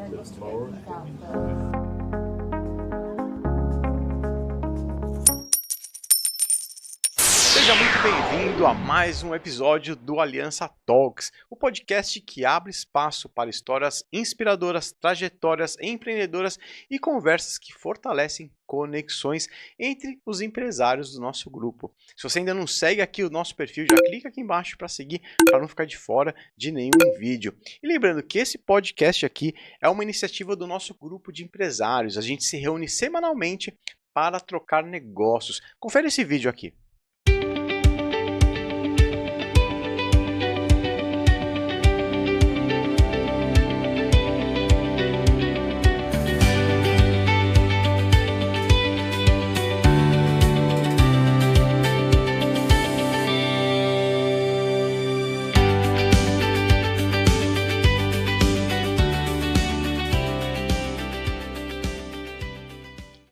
Seja muito bem-vindo a mais um episódio do Aliança Talks, o podcast que abre espaço para histórias inspiradoras, trajetórias empreendedoras e conversas que fortalecem conexões entre os empresários do nosso grupo. Se você ainda não segue aqui o nosso perfil, já clica aqui embaixo para seguir, para não ficar de fora de nenhum vídeo. E lembrando que esse podcast aqui é uma iniciativa do nosso grupo de empresários. A gente se reúne semanalmente para trocar negócios. Confere esse vídeo aqui.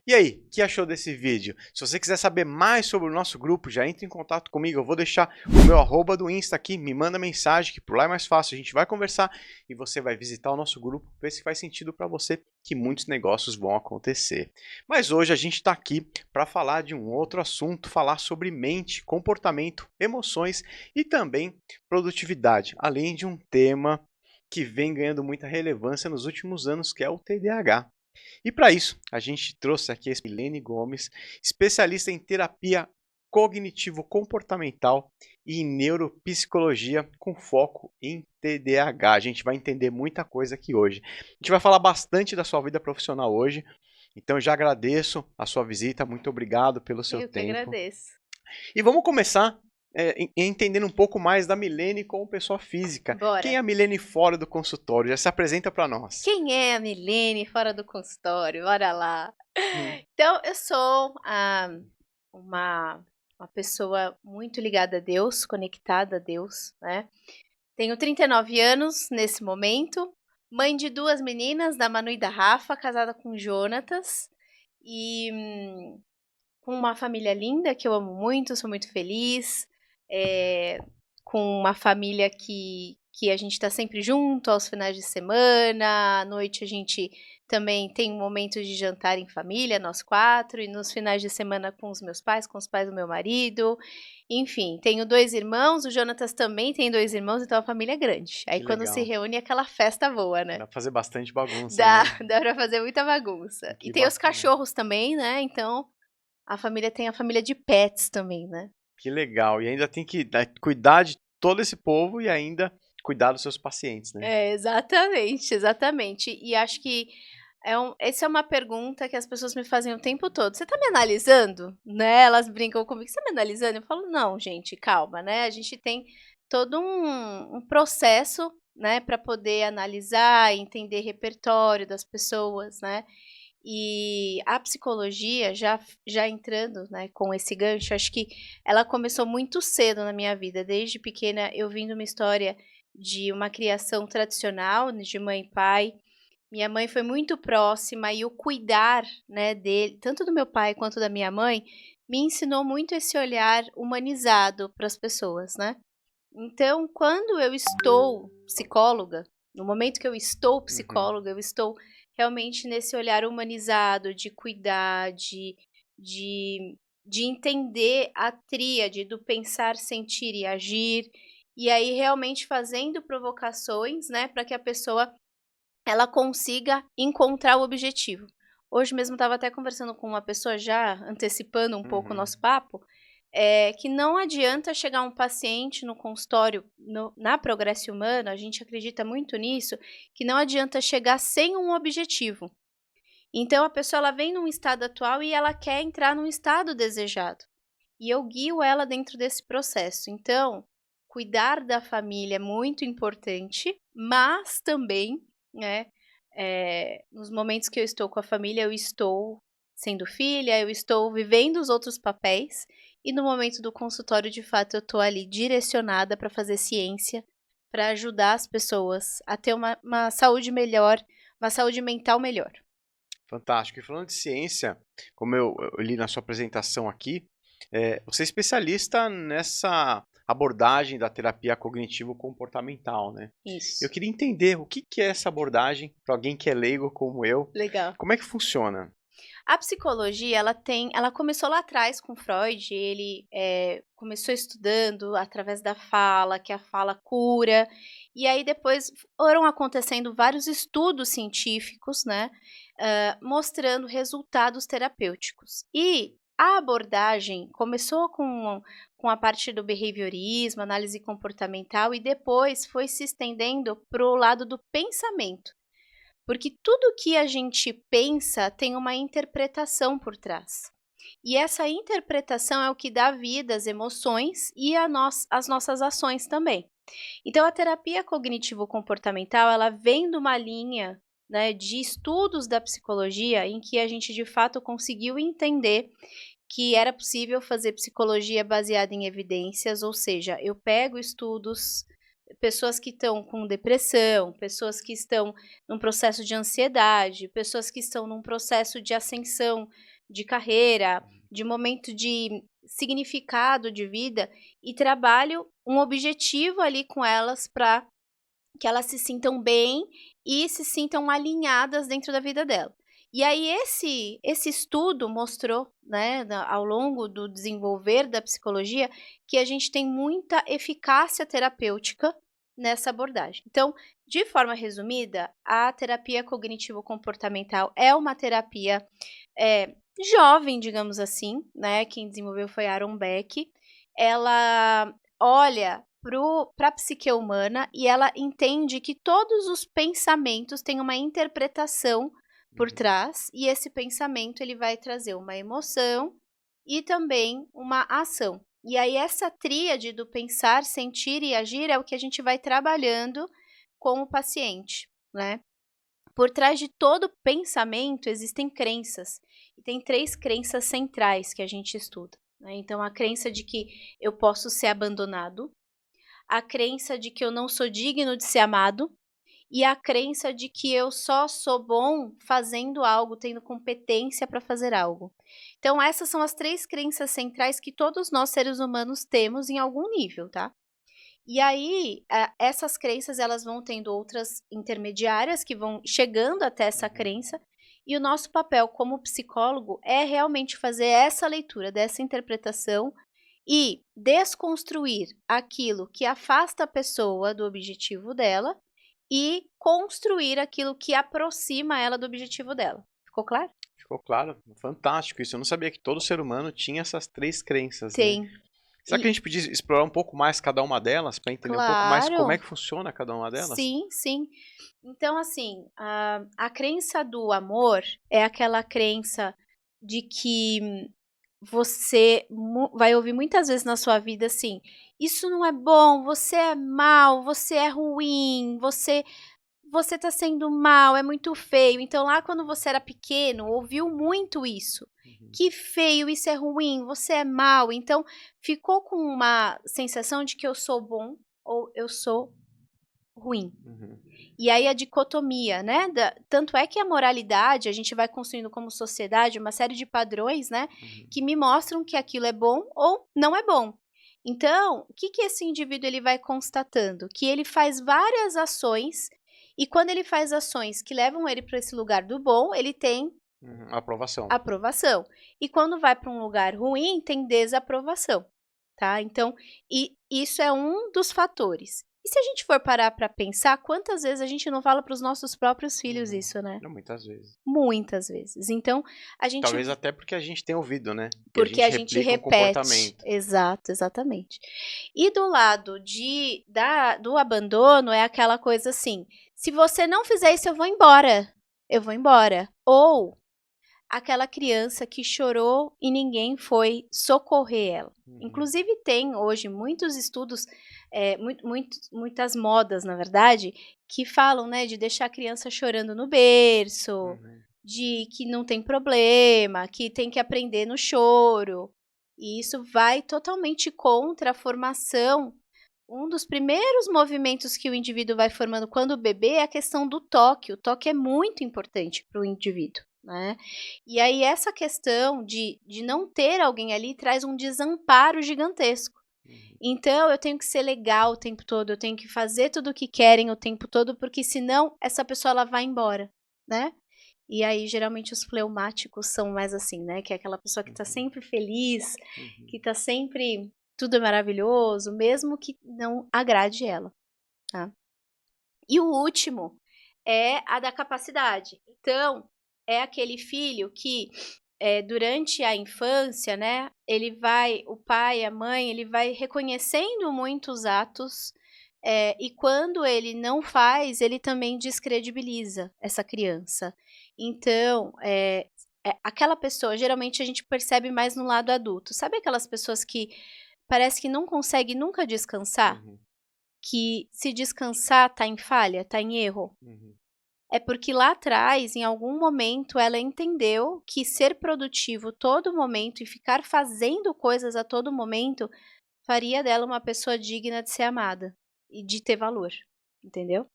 E aí, o que achou desse vídeo? Se você quiser saber mais sobre o nosso grupo, já entre em contato comigo. Eu vou deixar o meu arroba do Insta aqui, me manda mensagem, que por lá é mais fácil. A gente vai conversar e você vai visitar o nosso grupo, ver se faz sentido para você, que muitos negócios vão acontecer. Mas hoje a gente está aqui para falar de um outro assunto, falar sobre mente, comportamento, emoções e também produtividade, além de um tema que vem ganhando muita relevância nos últimos anos, que é o TDAH. E para isso, a gente trouxe aqui a Milene Gomes, especialista em terapia cognitivo-comportamental e em neuropsicologia com foco em TDAH. A gente vai entender muita coisa aqui hoje. A gente vai falar bastante da sua vida profissional hoje, então já agradeço a sua visita, muito obrigado pelo seu tempo. Eu que agradeço. E vamos começar entendendo um pouco mais da Milene como pessoa física. Bora. Quem é a Milene fora do consultório? Já se apresenta para nós. Quem é a Milene fora do consultório? Bora lá. Então, eu sou uma pessoa muito ligada a Deus, conectada a Deus, né? Tenho 39 anos nesse momento, mãe de 2 meninas, da Manu e da Rafa, casada com o Jonatas, e com uma família linda que eu amo muito, sou muito feliz, com uma família que a gente está sempre junto aos finais de semana, à noite a gente também tem um momento de jantar em família, nós 4, e nos finais de semana com os meus pais, com os pais do meu marido, enfim, tenho 2 irmãos, o Jonatas também tem 2 irmãos, então a família é grande. Aí Que quando legal. se reúne é aquela festa boa, né? Dá pra fazer bastante bagunça, Dá, né? dá pra fazer muita bagunça. Que E tem os bacana. cachorros também, né? Então a família tem a família de pets também, né? Que legal. E ainda tem que cuidar de todo esse povo e ainda cuidar dos seus pacientes, né? É, exatamente, exatamente. E acho que essa é uma pergunta que as pessoas me fazem o tempo todo. Você tá me analisando? Né? Elas brincam comigo, você tá me analisando? Eu falo, não, gente, calma, né? A gente tem todo um processo, né, para poder analisar, entender repertório das pessoas, né? E a psicologia, já entrando, né, com esse gancho, acho que ela começou muito cedo na minha vida. Desde pequena eu vim de uma história de uma criação tradicional, de mãe e pai. Minha mãe foi muito próxima e o cuidar, né, dele, tanto do meu pai quanto da minha mãe, me ensinou muito esse olhar humanizado para as pessoas, né. Então, quando eu estou psicóloga, no momento que eu estou psicóloga, eu estou realmente nesse olhar humanizado, de cuidar, de entender a tríade do pensar, sentir e agir, e aí realmente fazendo provocações, né, para que a pessoa ela consiga encontrar o objetivo. Hoje mesmo estava até conversando com uma pessoa, já antecipando um pouco o nosso papo, que não adianta chegar um paciente no consultório, na Progresso Humano, a gente acredita muito nisso, que não adianta chegar sem um objetivo. Então a pessoa ela vem num estado atual e ela quer entrar num estado desejado. E eu guio ela dentro desse processo. Então, cuidar da família é muito importante, mas também, né, nos momentos que eu estou com a família, eu estou sendo filha, eu estou vivendo os outros papéis, e no momento do consultório, de fato, eu estou ali direcionada para fazer ciência, para ajudar as pessoas a ter uma saúde melhor, uma saúde mental melhor. Fantástico. E falando de ciência, como eu li na sua apresentação aqui, você é especialista nessa abordagem da terapia cognitivo-comportamental, né? Isso. Eu queria entender o que que é essa abordagem para alguém que é leigo como eu. Legal. Como é que funciona? A psicologia, ela começou lá atrás com Freud, ele começou estudando através da fala, que a fala cura, e aí depois foram acontecendo vários estudos científicos, né, mostrando resultados terapêuticos. E a abordagem começou com a parte do behaviorismo, análise comportamental, e depois foi se estendendo para o lado do pensamento. Porque tudo que a gente pensa tem uma interpretação por trás. E essa interpretação é o que dá vida às emoções e às nossas ações também. Então, a terapia cognitivo-comportamental, ela vem de uma linha, né, de estudos da psicologia em que a gente, de fato, conseguiu entender que era possível fazer psicologia baseada em evidências, ou seja, eu pego estudos, pessoas que estão com depressão, pessoas que estão num processo de ansiedade, pessoas que estão num processo de ascensão de carreira, de momento de significado de vida, e trabalho um objetivo ali com elas para que elas se sintam bem e se sintam alinhadas dentro da vida dela. E aí esse estudo mostrou, né, ao longo do desenvolver da psicologia, que a gente tem muita eficácia terapêutica nessa abordagem. Então, de forma resumida, a terapia cognitivo-comportamental é uma terapia jovem, digamos assim, né? Quem desenvolveu foi Aaron Beck. Ela olha para a psique humana e ela entende que todos os pensamentos têm uma interpretação por trás, e esse pensamento ele vai trazer uma emoção e também uma ação. E aí essa tríade do pensar, sentir e agir é o que a gente vai trabalhando com o paciente, né? Por trás de todo pensamento existem crenças, e tem 3 crenças centrais que a gente estuda, né? Então, a crença de que eu posso ser abandonado, a crença de que eu não sou digno de ser amado, e a crença de que eu só sou bom fazendo algo, tendo competência para fazer algo. Então, essas são as 3 crenças centrais que todos nós, seres humanos, temos em algum nível, tá? E aí, essas crenças, elas vão tendo outras intermediárias que vão chegando até essa crença, e o nosso papel como psicólogo é realmente fazer essa leitura dessa interpretação e desconstruir aquilo que afasta a pessoa do objetivo dela e construir aquilo que aproxima ela do objetivo dela. Ficou claro? Ficou claro, fantástico isso. Eu não sabia que todo ser humano tinha essas 3 crenças, né? Tem. Será que a gente podia explorar um pouco mais cada uma delas, para entender um pouco mais como é que funciona cada uma delas? Sim, sim. Então, assim, a crença do amor é aquela crença de que você vai ouvir muitas vezes na sua vida assim: isso não é bom, você é mal, você é ruim, você tá sendo mal, é muito feio. Então, lá quando você era pequeno, ouviu muito isso. Que feio, isso é ruim, você é mal. Então, ficou com uma sensação de que eu sou bom ou eu sou ruim. E aí a dicotomia, né? Tanto é que a moralidade, a gente vai construindo como sociedade uma série de padrões, né? Que me mostram que aquilo é bom ou não é bom. Então, o que esse indivíduo ele vai constatando? Que ele faz várias ações, e quando ele faz ações que levam ele para esse lugar do bom, ele tem aprovação. E quando vai para um lugar ruim, tem desaprovação, tá? Então, isso é um dos fatores. E se a gente for parar para pensar, quantas vezes a gente não fala para os nossos próprios filhos isso, né? Muitas vezes. Muitas vezes. Então, a gente... Talvez até porque a gente tem ouvido, né? Porque a gente repete. Exato, exatamente. E do lado do abandono é aquela coisa assim: se você não fizer isso, eu vou embora. Eu vou embora. Ou aquela criança que chorou e ninguém foi socorrer ela. Inclusive tem hoje muitos estudos, muitas modas, na verdade, que falam, né, de deixar a criança chorando no berço, de que não tem problema, que tem que aprender no choro. E isso vai totalmente contra a formação. Um dos primeiros movimentos que o indivíduo vai formando quando bebê é a questão do toque. O toque é muito importante para o indivíduo, né? E aí essa questão de não ter alguém ali traz um desamparo gigantesco. Então, eu tenho que ser legal o tempo todo, eu tenho que fazer tudo o que querem o tempo todo, porque senão essa pessoa ela vai embora, né? E aí, geralmente, os fleumáticos são mais assim, né? Que é aquela pessoa que tá sempre feliz, que tá sempre tudo maravilhoso, mesmo que não agrade ela, tá? E o último é a da capacidade. Então, é aquele filho que durante a infância, né, o pai, a mãe, ele vai reconhecendo muitos atos, e quando ele não faz, ele também descredibiliza essa criança. Então, aquela pessoa, geralmente a gente percebe mais no lado adulto. Sabe aquelas pessoas que parece que não consegue nunca descansar? Que se descansar tá em falha, tá em erro? É porque lá atrás, em algum momento, ela entendeu que ser produtivo todo momento e ficar fazendo coisas a todo momento faria dela uma pessoa digna de ser amada e de ter valor, entendeu?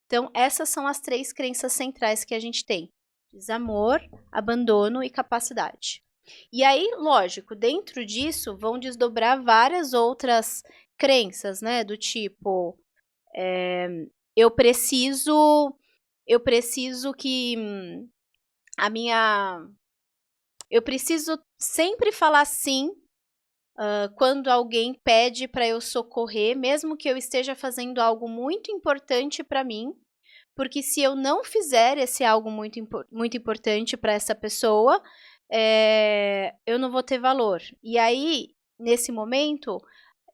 Então, essas são as 3 crenças centrais que a gente tem: desamor, abandono e capacidade. E aí, lógico, dentro disso vão desdobrar várias outras crenças, né? Do tipo, eu preciso que eu preciso sempre falar sim, quando alguém pede para eu socorrer, mesmo que eu esteja fazendo algo muito importante para mim, porque se eu não fizer esse algo muito importante para essa pessoa, eu não vou ter valor. E aí, nesse momento,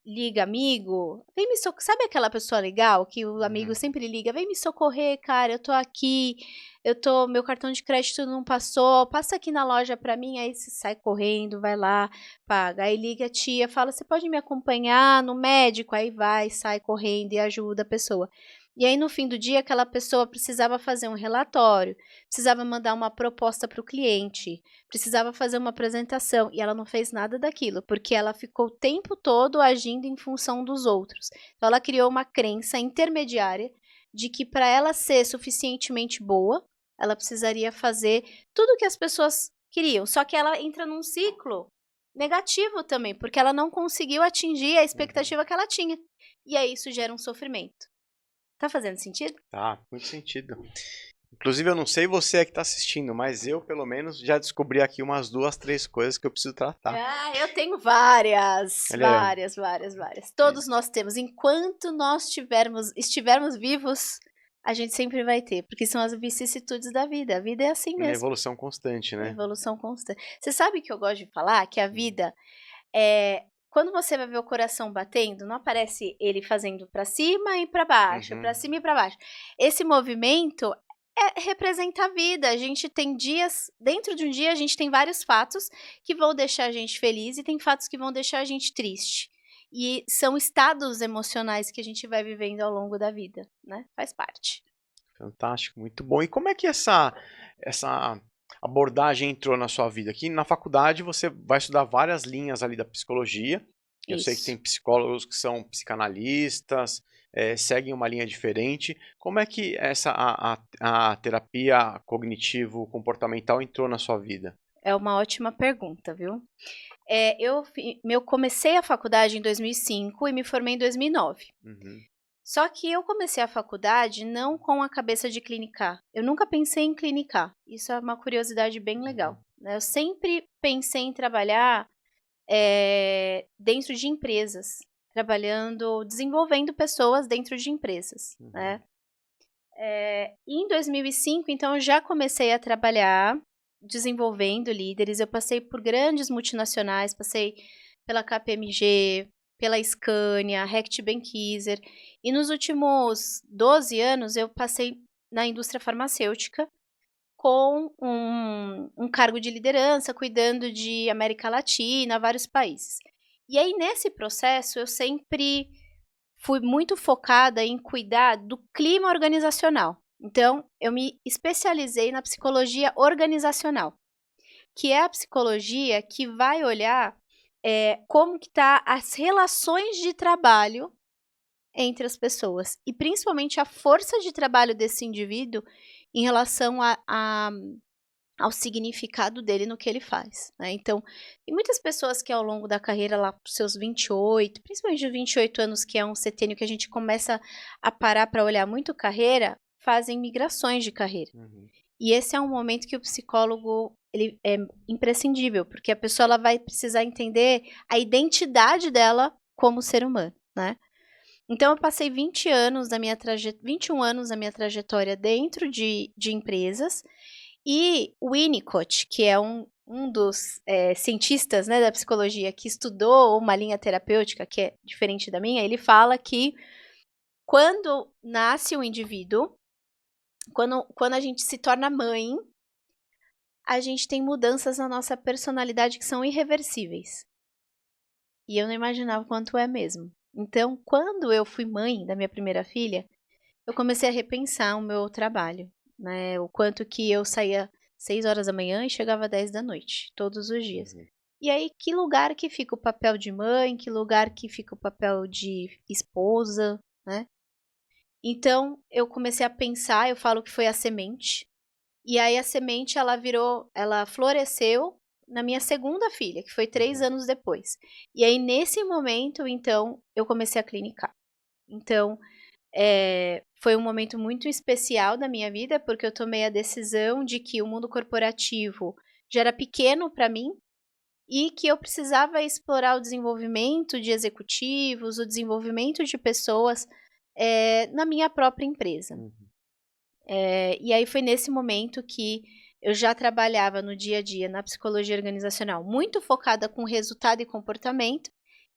liga amigo, vem me socorrer. Sabe aquela pessoa legal que o amigo sempre liga, vem me socorrer, cara, eu tô aqui, meu cartão de crédito não passou, passa aqui na loja pra mim. Aí você sai correndo, vai lá, paga. Aí liga a tia, fala, você pode me acompanhar no médico? Aí vai, sai correndo e ajuda a pessoa. E aí, no fim do dia, aquela pessoa precisava fazer um relatório, precisava mandar uma proposta para o cliente, precisava fazer uma apresentação, e ela não fez nada daquilo, porque ela ficou o tempo todo agindo em função dos outros. Então, ela criou uma crença intermediária de que para ela ser suficientemente boa, ela precisaria fazer tudo o que as pessoas queriam. Só que ela entra num ciclo negativo também, porque ela não conseguiu atingir a expectativa que ela tinha. E aí isso gera um sofrimento. Tá fazendo sentido? Tá, muito sentido. Inclusive, eu não sei você que tá assistindo, mas eu, pelo menos, já descobri aqui umas 2, 3 coisas que eu preciso tratar. Ah, eu tenho várias, Olha aí, ó. várias. Todos nós temos. Enquanto nós estivermos vivos, a gente sempre vai ter, porque são as vicissitudes da vida. A vida é assim Uma mesmo, evolução constante, né? evolução constante. Você sabe que eu gosto de falar que a vida quando você vai ver o coração batendo, não aparece ele fazendo para cima e para baixo, para cima e para baixo. Esse movimento representa a vida. A gente tem dias, dentro de um dia a gente tem vários fatos que vão deixar a gente feliz e tem fatos que vão deixar a gente triste. E são estados emocionais que a gente vai vivendo ao longo da vida, né? Faz parte. Fantástico, muito bom. E como é que essa abordagem entrou na sua vida? Aqui na faculdade você vai estudar várias linhas ali da psicologia. Eu sei que tem psicólogos que são psicanalistas, seguem uma linha diferente. Como é que a terapia cognitivo-comportamental entrou na sua vida? É uma ótima pergunta, viu? Eu comecei a faculdade em 2005 e me formei em 2009. Só que eu comecei a faculdade não com a cabeça de clinicar. Eu nunca pensei em clinicar. Isso é uma curiosidade bem legal, né? Eu sempre pensei em trabalhar dentro de empresas, desenvolvendo pessoas dentro de empresas, né? E em 2005, então, eu já comecei a trabalhar desenvolvendo líderes. Eu passei por grandes multinacionais, passei pela KPMG, pela Scania, Reckitt Benckiser, e nos últimos 12 anos eu passei na indústria farmacêutica com um cargo de liderança, cuidando de América Latina, vários países. E aí, nesse processo, eu sempre fui muito focada em cuidar do clima organizacional. Então, eu me especializei na psicologia organizacional, que é a psicologia que vai olhar como que tá as relações de trabalho entre as pessoas e principalmente a força de trabalho desse indivíduo em relação ao significado dele no que ele faz, né. Então, tem muitas pessoas que ao longo da carreira lá para os seus 28, principalmente de 28 anos, que é um setênio que a gente começa a parar para olhar muito carreira, fazem migrações de carreira. Uhum. E esse é um momento que o psicólogo, ele é imprescindível, porque a pessoa ela vai precisar entender a identidade dela como ser humano, né. Então eu passei 21 anos da minha trajetória dentro de empresas, e o Winnicott, que é um dos, cientistas, né, da psicologia que estudou uma linha terapêutica que é diferente da minha, ele fala que quando nasce um indivíduo, quando a gente se torna mãe, a gente tem mudanças na nossa personalidade que são irreversíveis. E eu não imaginava o quanto é mesmo. Então, quando eu fui mãe da minha primeira filha, eu comecei a repensar o meu trabalho, né, o quanto que eu saía 6 horas da manhã e chegava 10 da noite, todos os dias. Uhum. E aí, que lugar que fica o papel de mãe, que lugar que fica o papel de esposa, né. Então, eu comecei a pensar, eu falo que foi a semente, e aí a semente ela floresceu na minha segunda filha, que foi 3 Uhum. anos depois. E aí nesse momento, então, eu comecei a clinicar. Então, foi um momento muito especial da minha vida, porque eu tomei a decisão de que o mundo corporativo já era pequeno para mim, e que eu precisava explorar o desenvolvimento de executivos, o desenvolvimento de pessoas, na minha própria empresa. Uhum. E aí foi nesse momento que eu já trabalhava no dia a dia na psicologia organizacional, muito focada com resultado e comportamento,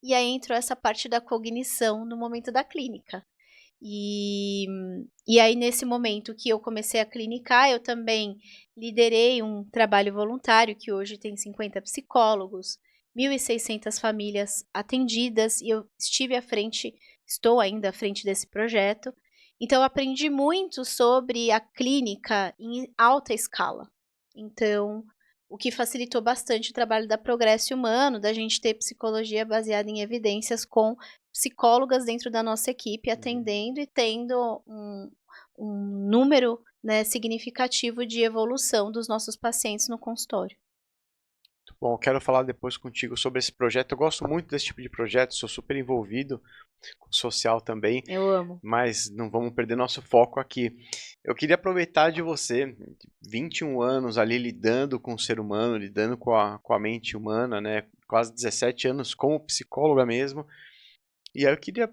e aí entrou essa parte da cognição no momento da clínica. E e aí nesse momento que eu comecei a clinicar, eu também liderei um trabalho voluntário que hoje tem 50 psicólogos, 1.600 famílias atendidas, e eu estou ainda à frente desse projeto. Então eu aprendi muito sobre a clínica em alta escala. Então, o que facilitou bastante o trabalho da Progresso Humano, da gente ter psicologia baseada em evidências com psicólogas dentro da nossa equipe Uhum. atendendo e tendo um número, né, significativo de evolução dos nossos pacientes no consultório. Bom, eu quero falar depois contigo sobre esse projeto. Eu gosto muito desse tipo de projeto, sou super envolvido com o social também, Eu amo. mas não vamos perder nosso foco aqui. Eu queria aproveitar de você, 21 anos ali lidando com o ser humano, lidando com a mente humana, né? Quase 17 anos como psicóloga mesmo. E aí eu queria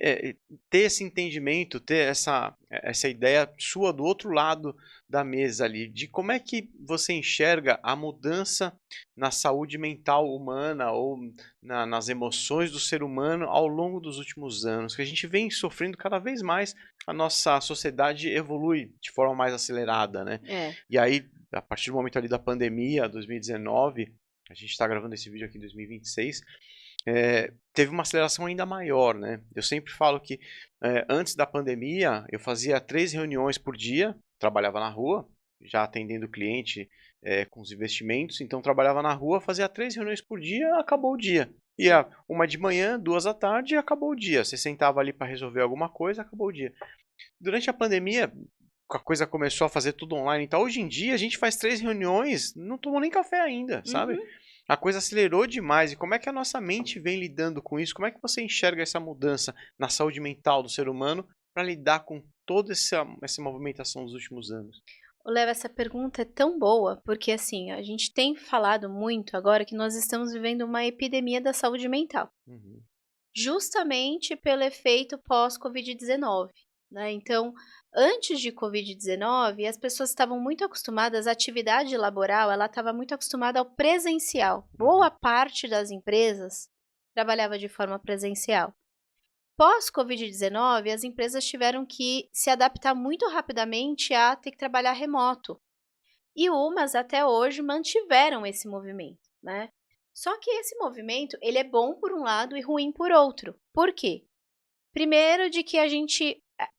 é, ter esse entendimento, ter essa ideia sua do outro lado da mesa ali, de como é que você enxerga a mudança na saúde mental humana ou nas emoções do ser humano ao longo dos últimos anos, que a gente vem sofrendo cada vez mais, a nossa sociedade evolui de forma mais acelerada, né? É. E aí, a partir do momento ali da pandemia, 2019, a gente está gravando esse vídeo aqui em 2026, teve uma aceleração ainda maior, né. Eu sempre falo que, antes da pandemia, eu fazia 3 reuniões por dia, trabalhava na rua, já atendendo o cliente, com os investimentos, então trabalhava na rua, fazia 3 reuniões por dia, acabou o dia. Ia uma de manhã, 2 à tarde e acabou o dia. Você sentava ali para resolver alguma coisa, acabou o dia. Durante a pandemia, a coisa começou a fazer tudo online, então hoje em dia a gente faz 3 reuniões, não tomou nem café ainda, sabe. Uhum. A coisa acelerou demais. E como é que a nossa mente vem lidando com isso? Como é que você enxerga essa mudança na saúde mental do ser humano para lidar com toda essa movimentação dos últimos anos? Ô Léo, essa pergunta é tão boa, porque assim, a gente tem falado muito agora que nós estamos vivendo uma epidemia da saúde mental. Uhum, Justamente pelo efeito pós-Covid-19, né, então, antes de Covid-19, as pessoas estavam muito acostumadas a atividade laboral, ela estava muito acostumada ao presencial. uhum, Boa parte das empresas trabalhava de forma presencial. Pós-Covid-19, as empresas tiveram que se adaptar muito rapidamente a ter que trabalhar remoto. E umas até hoje mantiveram esse movimento, né. Só que esse movimento, ele é bom por um lado e ruim por outro. Por quê? Primeiro de que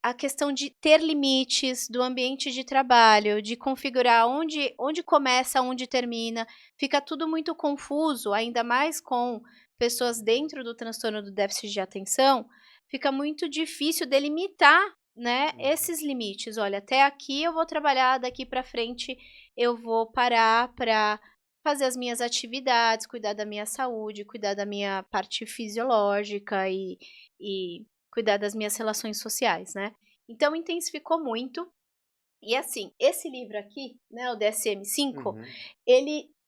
a questão de ter limites do ambiente de trabalho, de configurar onde começa, onde termina, fica tudo muito confuso, ainda mais com pessoas dentro do transtorno do déficit de atenção, fica muito difícil delimitar né, esses limites. Olha, até aqui eu vou trabalhar, daqui para frente eu vou parar para fazer as minhas atividades, cuidar da minha saúde, cuidar da minha parte fisiológica e cuidar das minhas relações sociais, né. Então intensificou muito. E assim, esse livro aqui, né, o DSM-5, Uhum.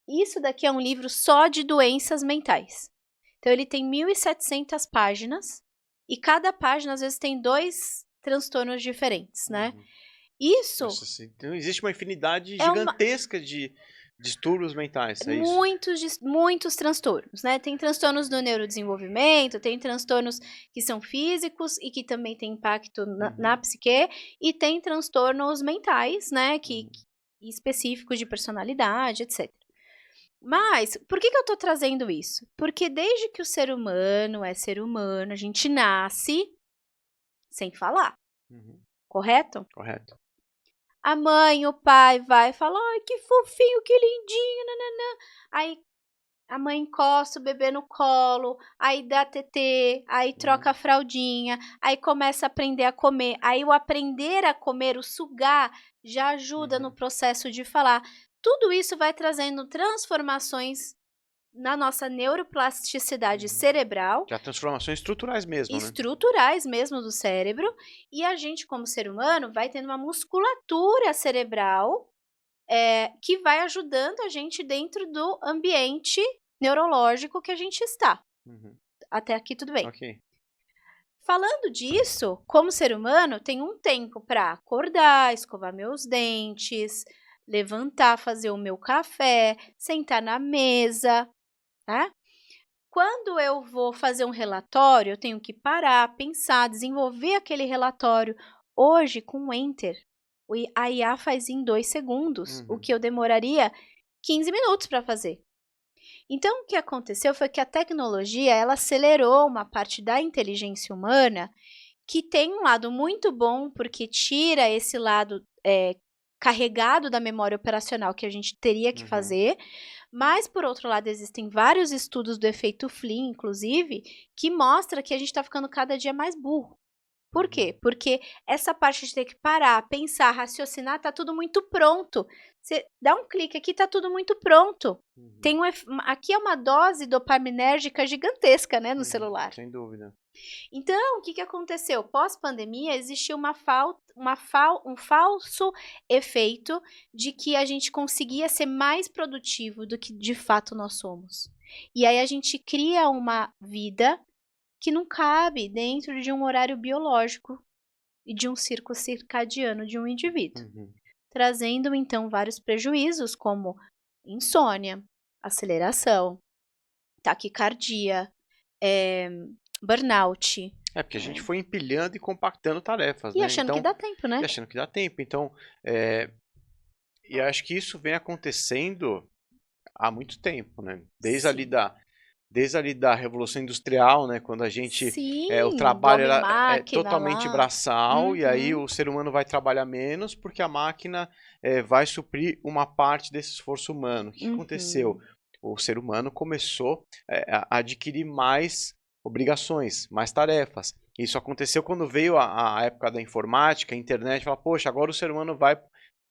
isso daqui é um livro só de doenças mentais. Então ele tem 1.700 páginas, e cada página às vezes tem 2 transtornos diferentes, né. Uhum. Isso Nossa, então existe uma infinidade é uma gigantesca de distúrbios mentais, é isso? muitos transtornos, né. Tem transtornos do neurodesenvolvimento, tem transtornos que são físicos e que também têm impacto na Uhum, psique, e tem transtornos mentais, né, que uhum, específicos de personalidade, etc. Mas, por que que eu tô trazendo isso? Porque desde que o ser humano é ser humano, a gente nasce sem falar, uhum. correto? Correto. A mãe, o pai vai e fala: "Ai, que fofinho, que lindinho, nã-nã-nã". Aí a mãe encosta o bebê no colo, aí dá tetê, aí troca a Uhum, fraldinha, aí começa a aprender a comer. Aí o aprender a comer, o sugar, já ajuda no uhum, processo de falar. Tudo isso vai trazendo transformações na nossa neuroplasticidade uhum. cerebral, Já transformações estruturais mesmo, né? estruturais mesmo do cérebro, e a gente como ser humano vai tendo uma musculatura cerebral, que vai ajudando a gente dentro do ambiente neurológico que a gente está. Uhum. Até aqui tudo bem. Ok. Falando disso, como ser humano, tem um tempo para acordar, escovar meus dentes, levantar, fazer o meu café, sentar na mesa, né? Quando eu vou fazer um relatório, eu tenho que parar, pensar, desenvolver aquele relatório. Hoje, com o Enter, a IA faz em 2 segundos, o Uhum, que eu demoraria 15 minutos para fazer. Então, o que aconteceu foi que a tecnologia, ela acelerou uma parte da inteligência humana, que tem um lado muito bom, porque tira esse lado, carregado da memória operacional que a gente teria que uhum, fazer, mas por outro lado existem vários estudos do efeito Flynn, inclusive, que mostra que a gente está ficando cada dia mais burro. Por quê? uhum, Porque essa parte de ter que parar, pensar, raciocinar, tá tudo muito pronto. Você dá um clique aqui, tá tudo muito pronto. uhum, Tem aqui é uma dose dopaminérgica gigantesca, né, no uhum. celular. Sem dúvida. Então, o que que aconteceu? Pós-pandemia, existiu um falso efeito de que a gente conseguia ser mais produtivo do que de fato nós somos. E aí a gente cria uma vida que não cabe dentro de um horário biológico e de um ciclo circadiano de um indivíduo, Uhum. trazendo então vários prejuízos como insônia, aceleração, taquicardia, eh, burnout, É porque a gente eh, foi empilhando e compactando tarefas, e né? achando que Então, dá tempo, e né. achando que dá tempo. Então, e acho que isso vem acontecendo há muito tempo, né? Sim. Desde ali da Revolução Industrial, né, quando a gente, o Sim, do trabalho era homem-máquina totalmente lá. braçal, e aí Uhum, o ser humano vai trabalhar menos, porque a máquina, vai suprir uma parte desse esforço humano. O que aconteceu? uhum. O ser humano começou, a adquirir mais obrigações, mais tarefas. Isso aconteceu quando veio a época da informática, a internet, fala: "Poxa, agora o ser humano vai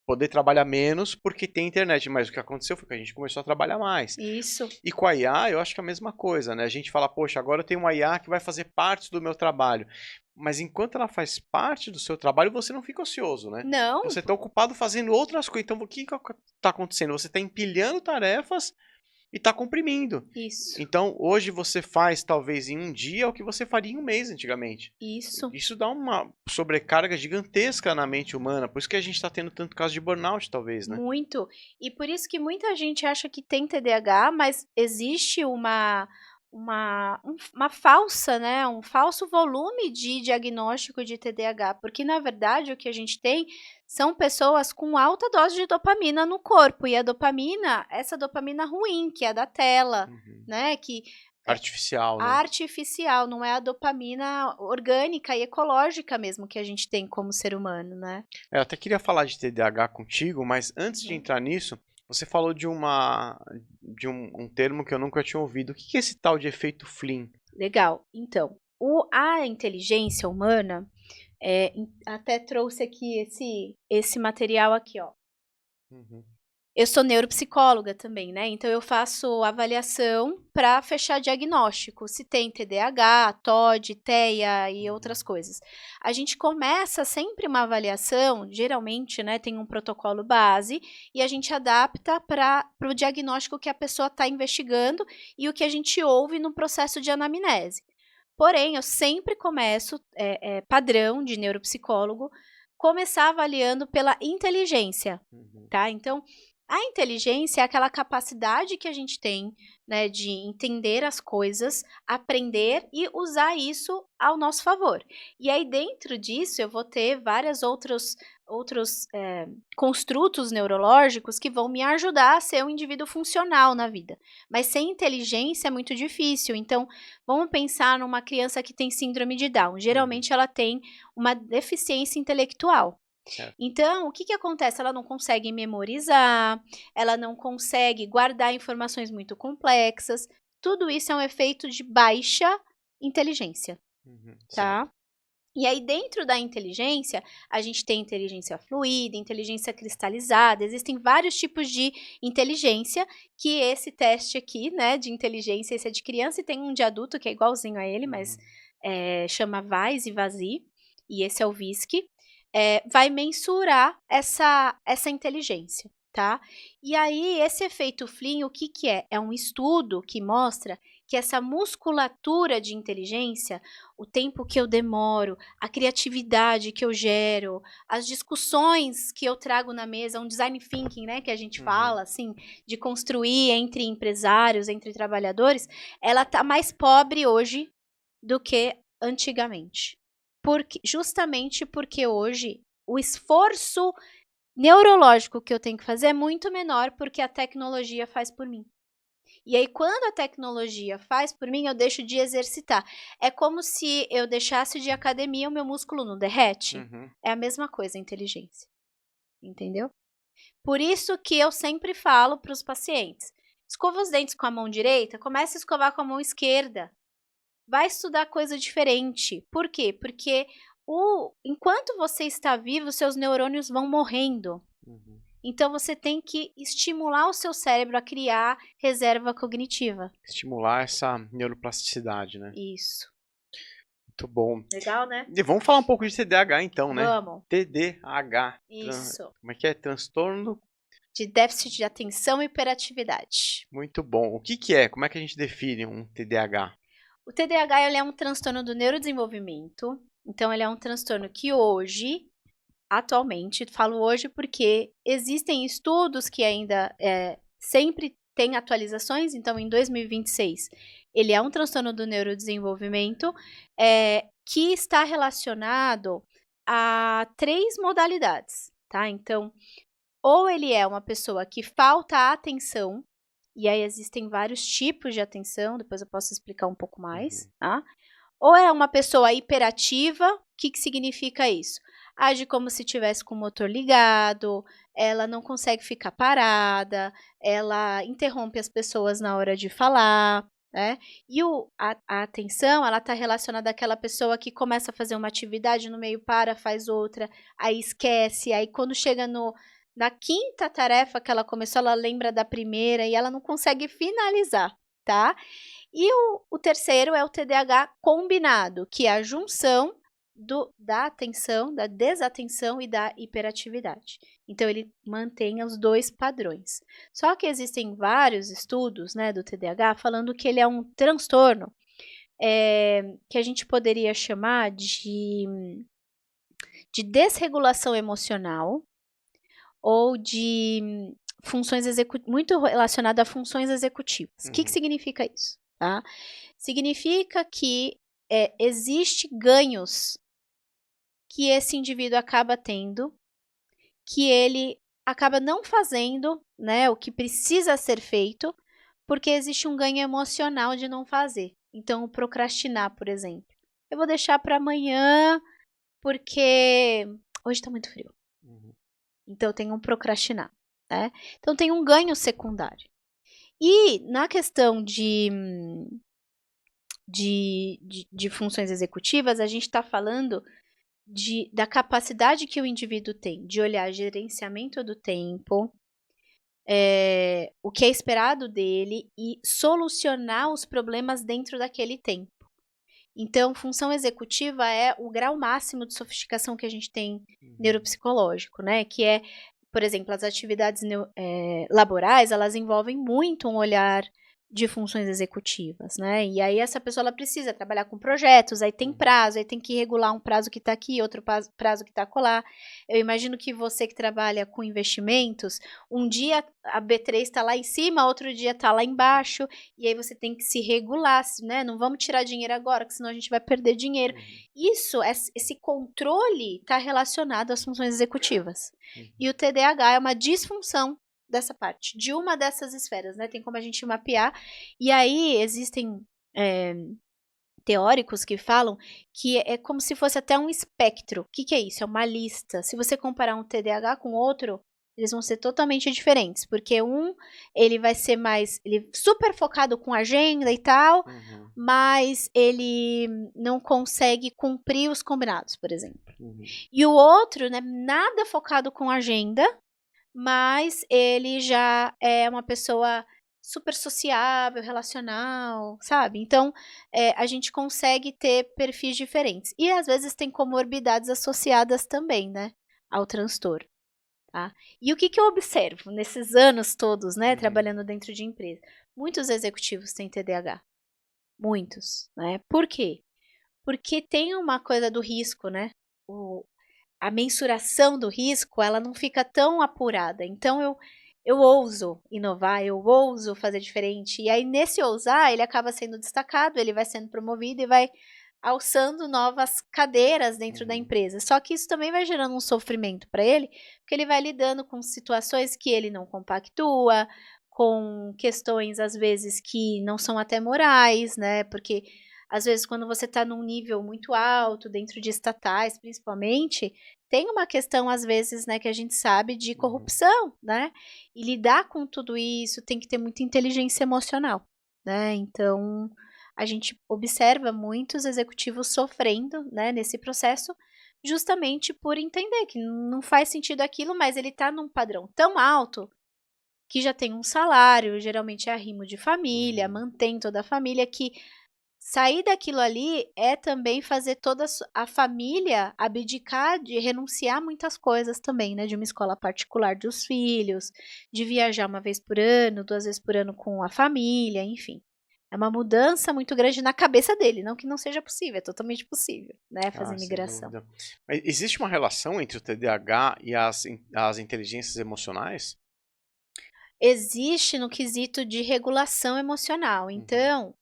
poder trabalhar menos, porque tem internet", mas o que aconteceu foi que a gente começou a trabalhar mais. Isso, E com a IA, eu acho que é a mesma coisa, né? A gente fala, poxa, agora eu tenho uma IA que vai fazer parte do meu trabalho. Mas enquanto ela faz parte do seu trabalho, você não fica ocioso, né? não, Você está ocupado fazendo outras coisas. Então, o que está acontecendo? Você está empilhando tarefas e está comprimindo. isso, Então, hoje você faz, talvez em um dia, o que você faria em um mês antigamente. isso. Isso dá uma sobrecarga gigantesca na mente humana. Por isso que a gente está tendo tanto caso de burnout, talvez, né? Muito. E por isso que muita gente acha que tem TDAH, mas existe uma falsa, né, um falso volume de diagnóstico de TDAH, porque na verdade o que a gente tem são pessoas com alta dose de dopamina no corpo, e a dopamina, essa dopamina ruim, que é da tela, Uhum. né, que é Artificial, né? artificial, não é a dopamina orgânica e ecológica mesmo que a gente tem como ser humano, né. Eu até queria falar de TDAH contigo, mas antes de Uhum. entrar nisso, você falou de um termo que eu nunca tinha ouvido. O que que é esse tal de efeito Flynn? Legal. Então, a inteligência humana, Até trouxe aqui esse material aqui, ó. Uhum. Eu sou neuropsicóloga também, né? Então eu faço avaliação para fechar diagnóstico, se tem TDAH, TOD, TEA e outras coisas. A gente começa sempre uma avaliação, geralmente, né, tem um protocolo base e a gente adapta para o diagnóstico que a pessoa está investigando e o que a gente ouve no processo de anamnese. Porém, eu sempre começo, padrão de neuropsicólogo, começar avaliando pela inteligência, tá? Então, a inteligência é aquela capacidade que a gente tem, né, de entender as coisas, aprender e usar isso ao nosso favor. E aí, dentro disso, eu vou ter vários outros construtos neurológicos que vão me ajudar a ser um indivíduo funcional na vida. Mas sem inteligência é muito difícil. Então, vamos pensar numa criança que tem síndrome de Down. Geralmente, ela tem uma deficiência intelectual. Certo. Então, o que acontece? Ela não consegue memorizar, ela não consegue guardar informações muito complexas. Tudo isso é um efeito de baixa inteligência, tá? E aí, dentro da inteligência, a gente tem inteligência fluida, inteligência cristalizada, existem vários tipos de inteligência, que esse teste aqui, né, de inteligência, esse é de criança e tem um de adulto que é igualzinho a ele, mas chama VAIS e VASI, e esse é o VISC. Vai mensurar essa inteligência, tá? E aí, esse efeito Flynn, o que é? É um estudo que mostra que essa musculatura de inteligência, o tempo que eu demoro, a criatividade que eu gero, as discussões que eu trago na mesa, um design thinking, né, que a gente fala, assim, de construir entre empresários, entre trabalhadores, ela tá mais pobre hoje do que antigamente. Justamente porque hoje o esforço neurológico que eu tenho que fazer é muito menor porque a tecnologia faz por mim. E aí, quando a tecnologia faz por mim, eu deixo de exercitar. É como se eu deixasse de academia, o meu músculo não derrete. É a mesma coisa a inteligência. Entendeu? Por isso que eu sempre falo para os pacientes: escova os dentes com a mão direita, comece a escovar com a mão esquerda. Vai estudar coisa diferente. Por quê? Porque enquanto você está vivo, seus neurônios vão morrendo. Então, você tem que estimular o seu cérebro a criar reserva cognitiva. Estimular essa neuroplasticidade, né? Isso. Muito bom. Legal, né? E vamos falar um pouco de TDAH então, né? Vamos. TDAH. Isso. Como é que é? Transtorno de déficit de atenção e hiperatividade. Muito bom. O que é? Como é que a gente define um TDAH? O TDAH ele é um transtorno do neurodesenvolvimento. Então, ele é um transtorno que hoje, atualmente, falo hoje porque existem estudos que ainda sempre têm atualizações. Então, em 2026, ele é um transtorno do neurodesenvolvimento que está relacionado a 3 modalidades, tá? Então, ou ele é uma pessoa que falta atenção, e aí existem vários tipos de atenção, depois eu posso explicar um pouco mais, tá? Ou é uma pessoa hiperativa, o que significa isso? Age como se tivesse com o motor ligado, ela não consegue ficar parada, ela interrompe as pessoas na hora de falar, né? E a atenção, ela está relacionada àquela pessoa que começa a fazer uma atividade, no meio para, faz outra, aí esquece, aí quando chega na quinta tarefa que ela começou, ela lembra da primeira e ela não consegue finalizar, tá? E o terceiro é o TDAH combinado, que é a junção da atenção, da desatenção e da hiperatividade. Então, ele mantém os 2 padrões. Só que existem vários estudos, né, do TDAH falando que ele é um transtorno que a gente poderia chamar de desregulação emocional, ou de funções muito relacionada a funções executivas. O que significa isso? Tá? Significa que existe ganhos que esse indivíduo acaba tendo, que ele acaba não fazendo, né, o que precisa ser feito, porque existe um ganho emocional de não fazer. Então, o procrastinar, por exemplo. Eu vou deixar para amanhã, porque hoje está muito frio. Então, eu tenho um procrastinar, né? Então, tem um ganho secundário. E na questão de funções executivas, a gente está falando da capacidade que o indivíduo tem de olhar gerenciamento do tempo, o que é esperado dele e solucionar os problemas dentro daquele tempo. Então, função executiva é o grau máximo de sofisticação que a gente tem neuropsicológico, né? Que é, por exemplo, as atividades laborais, elas envolvem muito um olhar de funções executivas, né? E aí essa pessoa ela precisa trabalhar com projetos, aí tem prazo, aí tem que regular um prazo que está aqui, outro prazo que está acolá. Eu imagino que você que trabalha com investimentos, um dia a B3 está lá em cima, outro dia está lá embaixo, e aí você tem que se regular, né? Não vamos tirar dinheiro agora, porque senão a gente vai perder dinheiro. Isso, esse controle está relacionado às funções executivas. E o TDAH é uma disfunção dessa parte, de uma dessas esferas, né? Tem como a gente mapear. E aí existem teóricos que falam que é como se fosse até um espectro. O que é isso? É uma lista. Se você comparar um TDAH com outro, eles vão ser totalmente diferentes, porque ele vai ser ele super focado com agenda e tal, mas ele não consegue cumprir os combinados, por exemplo. E o outro, né, nada focado com agenda, mas ele já é uma pessoa super sociável, relacional, sabe? Então, a gente consegue ter perfis diferentes. E às vezes tem comorbidades associadas também, né, ao transtorno. Tá? E o que eu observo nesses anos todos, né, trabalhando dentro de empresa? Muitos executivos têm TDAH. Muitos, né? Por quê? Porque tem uma coisa do risco, né? A mensuração do risco, ela não fica tão apurada. Então, eu ouso inovar, eu ouso fazer diferente. E aí, nesse ousar, ele acaba sendo destacado, ele vai sendo promovido e vai alçando novas cadeiras dentro da empresa. Só que isso também vai gerando um sofrimento para ele, porque ele vai lidando com situações que ele não compactua, com questões, às vezes, que não são até morais, né? Porque, às vezes, quando você está num nível muito alto, dentro de estatais, principalmente, tem uma questão, às vezes, né, que a gente sabe de corrupção, né? E lidar com tudo isso tem que ter muita inteligência emocional, né? Então, a gente observa muitos executivos sofrendo, né, nesse processo, justamente por entender que não faz sentido aquilo, mas ele está num padrão tão alto que já tem um salário, geralmente é arrimo de família, mantém toda a família, que sair daquilo ali é também fazer toda a família abdicar de renunciar muitas coisas também, né? De uma escola particular dos filhos, de viajar uma vez por ano, 2 vezes por ano com a família, enfim. É uma mudança muito grande na cabeça dele, não que não seja possível, é totalmente possível, né? Fazer migração. Mas existe uma relação entre o TDAH e as inteligências emocionais? Existe no quesito de regulação emocional. Então,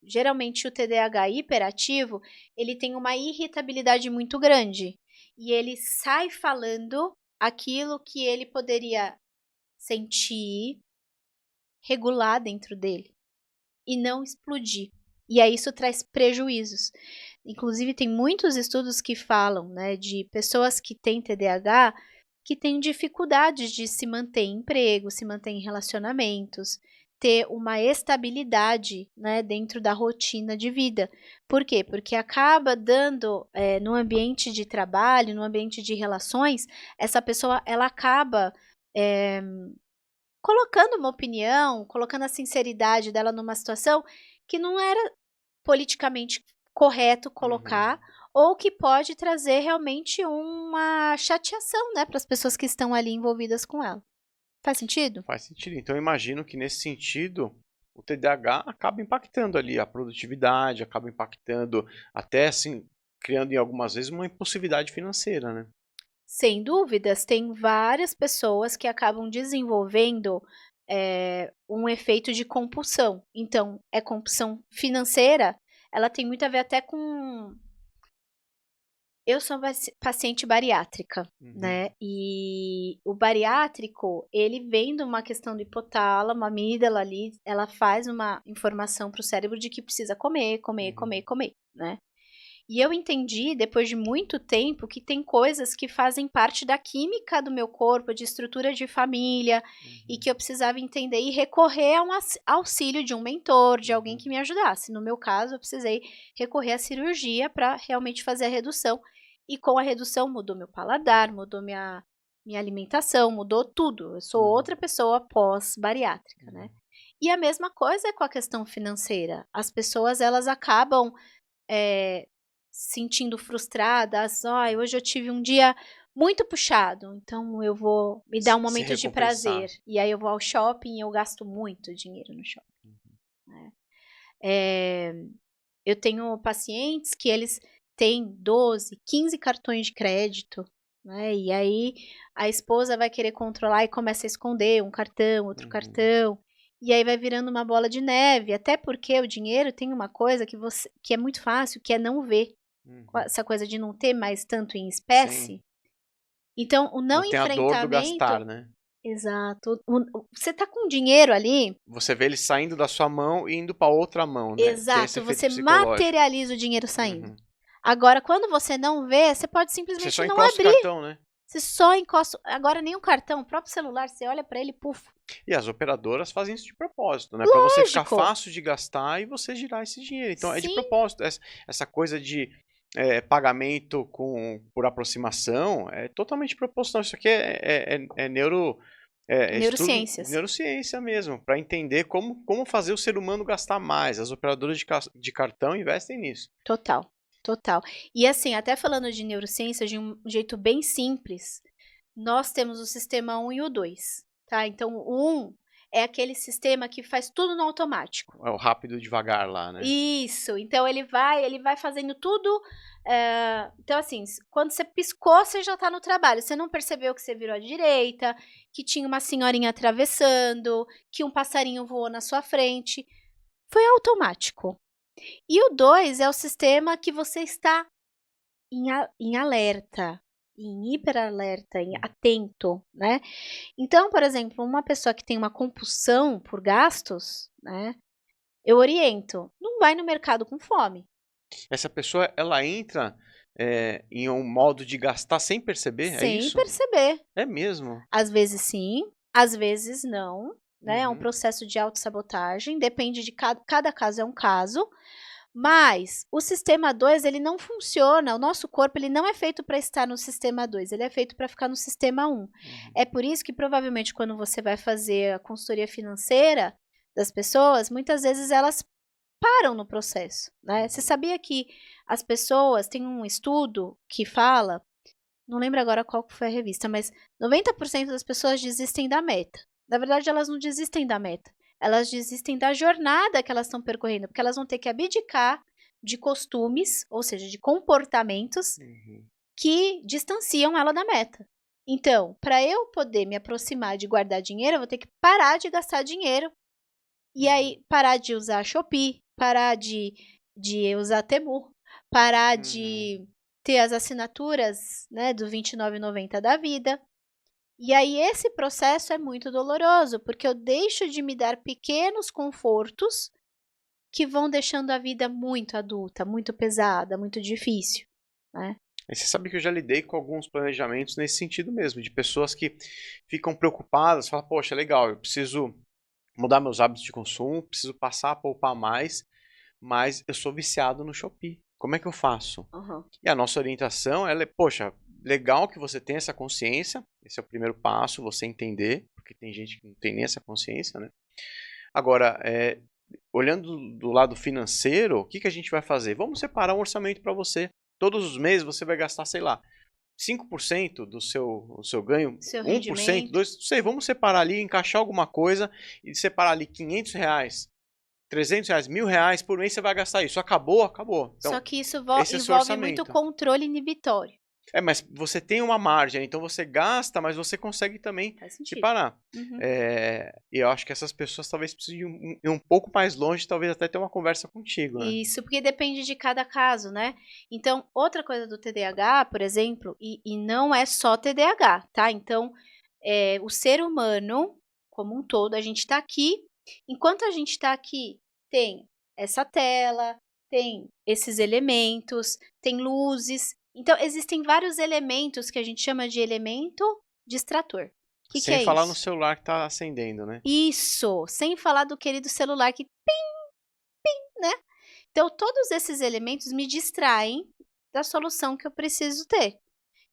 geralmente o TDAH hiperativo, ele tem uma irritabilidade muito grande. E ele sai falando aquilo que ele poderia sentir, regular dentro dele. E não explodir. E aí isso traz prejuízos. Inclusive, tem muitos estudos que falam, né, de pessoas que têm TDAH que têm dificuldades de se manter em emprego, se manter em relacionamentos, ter uma estabilidade, né, dentro da rotina de vida. Por quê? Porque acaba dando, no ambiente de trabalho, no ambiente de relações, essa pessoa ela acaba colocando uma opinião, colocando a sinceridade dela numa situação que não era politicamente correto colocar, ou que pode trazer realmente uma chateação, né, para as pessoas que estão ali envolvidas com ela. Faz sentido? Faz sentido. Então, eu imagino que nesse sentido, o TDAH acaba impactando ali a produtividade, acaba impactando até, assim, criando em algumas vezes uma impulsividade financeira, né? Sem dúvidas, tem várias pessoas que acabam desenvolvendo um efeito de compulsão. Então, compulsão financeira, ela tem muito a ver até com... Eu sou paciente bariátrica, né? E o bariátrico, ele vem de uma questão do hipotálamo, a amígdala ali, ela faz uma informação para o cérebro de que precisa comer, né? E eu entendi, depois de muito tempo, que tem coisas que fazem parte da química do meu corpo, de estrutura de família, e que eu precisava entender e recorrer a um auxílio de um mentor, de alguém que me ajudasse. No meu caso, eu precisei recorrer à cirurgia para realmente fazer a redução. E com a redução mudou meu paladar, mudou minha alimentação, mudou tudo. Eu sou outra pessoa pós-bariátrica, né? E a mesma coisa é com a questão financeira. As pessoas, elas acabam sentindo frustradas. Ai, hoje eu tive um dia muito puxado, então eu vou me dar um Se momento de recompensar. prazer. E aí eu vou ao shopping e eu gasto muito dinheiro no shopping, né? Eu tenho pacientes que eles têm 12, 15 cartões de crédito, né? E aí a esposa vai querer controlar e começa a esconder um cartão, outro cartão. E aí vai virando uma bola de neve, até porque o dinheiro tem uma coisa que é muito fácil, que é não ver. Essa coisa de não ter mais tanto em espécie. Sim. Então, o não tem a dor do enfrentamento. gastar, né? Exato. Você tá com dinheiro ali. Você vê ele saindo da sua mão e indo para outra mão, né? Tem esse Exato. efeito Você psicológico. materializa o dinheiro saindo. Agora, quando você não vê, você pode simplesmente Você só não encosta o abrir. cartão, né? Você só encosta. Agora, nem o cartão, o próprio celular, você olha pra ele, puf. E as operadoras fazem isso de propósito, né? Para você ficar Lógico. fácil de gastar e você girar esse dinheiro. Então é de Sim. propósito. Essa coisa de pagamento por aproximação é totalmente proposital. Isso aqui é Neurociências. neurociência mesmo, para entender como fazer o ser humano gastar mais. As operadoras de cartão investem nisso. Total, total. E assim, até falando de neurociência de um jeito bem simples, nós temos o sistema 1 e o 2, tá? Então, o 1 é aquele sistema que faz tudo no automático. É o rápido devagar lá, né? Isso. Então, ele vai fazendo tudo. Então, assim, quando você piscou, você já tá no trabalho. Você não percebeu que você virou à direita, que tinha uma senhorinha atravessando, que um passarinho voou na sua frente. Foi automático. E o 2 é o sistema que você está em alerta, em hiperalerta, em atento, né? Então, por exemplo, uma pessoa que tem uma compulsão por gastos, né? Eu oriento, não vai no mercado com fome. Essa pessoa, ela entra em um modo de gastar sem perceber, é isso? Sem perceber. É mesmo? Às vezes sim, às vezes não, né? É um processo de autossabotagem, depende de cada caso é um caso. Mas o sistema 2, ele não funciona, o nosso corpo ele não é feito para estar no sistema 2, ele é feito para ficar no sistema 1. É por isso que provavelmente quando você vai fazer a consultoria financeira das pessoas, muitas vezes elas param no processo, né? Você sabia que as pessoas, tem um estudo que fala, não lembro agora qual foi a revista, mas 90% das pessoas desistem da meta. Na verdade, elas não desistem da meta. Elas desistem da jornada que elas estão percorrendo, porque elas vão ter que abdicar de costumes, ou seja, de comportamentos que distanciam ela da meta. Então, para eu poder me aproximar de guardar dinheiro, eu vou ter que parar de gastar dinheiro. E aí, parar de usar Shopee, parar de usar Temu, parar de ter as assinaturas, né, do R$29,90 da vida. E aí esse processo é muito doloroso, porque eu deixo de me dar pequenos confortos que vão deixando a vida muito adulta, muito pesada, muito difícil, né? E você sabe que eu já lidei com alguns planejamentos nesse sentido mesmo, de pessoas que ficam preocupadas, falam, poxa, legal, eu preciso mudar meus hábitos de consumo, preciso passar a poupar mais, mas eu sou viciado no Shopee. Como é que eu faço? E a nossa orientação, ela é, poxa, legal que você tenha essa consciência, esse é o primeiro passo, você entender, porque tem gente que não tem nem essa consciência, né? Agora, olhando do lado financeiro, o que a gente vai fazer? Vamos separar um orçamento para você. Todos os meses você vai gastar, sei lá, 5% do seu ganho, Seu 1%, rendimento. 2%, não sei, vamos separar ali, encaixar alguma coisa e separar ali R$500, R$300, R$1.000 por mês você vai gastar isso. Acabou, acabou. Então, Só que isso esse é o seu envolve muito orçamento. controle inibitório. Mas você tem uma margem, então você gasta, mas você consegue também Faz sentido. separar. E eu acho que essas pessoas talvez precisem ir um pouco mais longe, talvez até ter uma conversa contigo, né? Isso, porque depende de cada caso, né? Então, outra coisa do TDAH, por exemplo, e não é só TDAH, tá? Então, o ser humano, como um todo, a gente tá aqui. Enquanto a gente tá aqui, tem essa tela, tem esses elementos, tem luzes. Então, existem vários elementos que a gente chama de elemento distrator. Que Sem é falar isso? no celular que tá acendendo, né? Isso, sem falar do querido celular que pim, pim, né? Então, todos esses elementos me distraem da solução que eu preciso ter.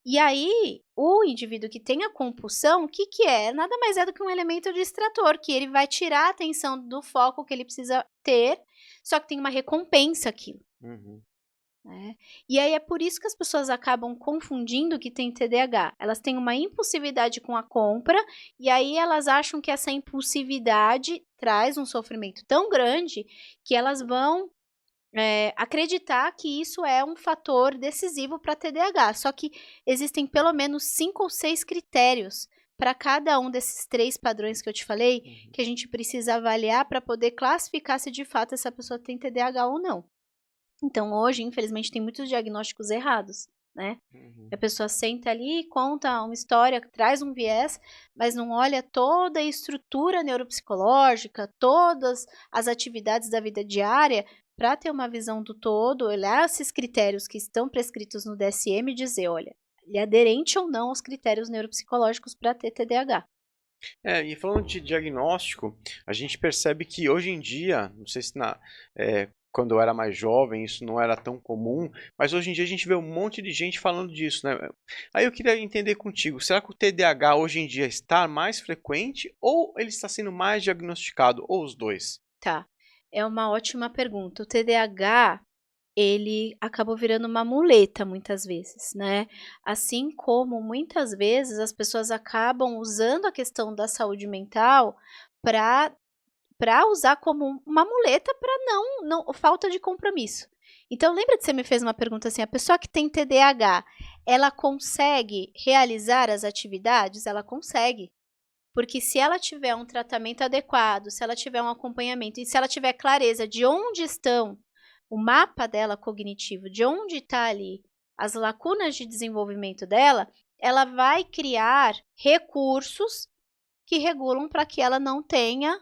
E aí, o indivíduo que tem a compulsão, o que que é? Nada mais é do que um elemento distrator, que ele vai tirar a atenção do foco que ele precisa ter, só que tem uma recompensa aquilo, Uhum. né. E aí é por isso que as pessoas acabam confundindo que tem TDAH. Elas têm uma impulsividade com a compra, e aí elas acham que essa impulsividade traz um sofrimento tão grande, que elas vão acreditar que isso é um fator decisivo para TDAH, só que existem pelo menos 5 ou 6 critérios para cada um desses 3 padrões que eu te falei, Uhum. que a gente precisa avaliar para poder classificar se de fato essa pessoa tem TDAH ou não. Então hoje, infelizmente, tem muitos diagnósticos errados, né. Uhum. A pessoa senta ali, conta uma história, traz um viés, mas não olha toda a estrutura neuropsicológica, todas as atividades da vida diária, para ter uma visão do todo, olhar esses critérios que estão prescritos no DSM e dizer: "Olha, ele é aderente ou não aos critérios neuropsicológicos para ter TDAH". E falando de diagnóstico, a gente percebe que hoje em dia, não sei se quando eu era mais jovem isso não era tão comum, mas hoje em dia a gente vê um monte de gente falando disso, né. Aí eu queria entender contigo, será que o TDAH hoje em dia está mais frequente ou ele está sendo mais diagnosticado, ou os 2? Tá, é uma ótima pergunta. O TDAH, ele acabou virando uma muleta muitas vezes, né. Assim como muitas vezes as pessoas acabam usando a questão da saúde mental para usar como uma muleta para não falta de compromisso. Então lembra que você me fez uma pergunta assim, a pessoa que tem TDAH, ela consegue realizar as atividades? Ela consegue. Porque se ela tiver um tratamento adequado, se ela tiver um acompanhamento e se ela tiver clareza de onde estão o mapa dela cognitivo, de onde está ali as lacunas de desenvolvimento dela, ela vai criar recursos que regulam para que ela não tenha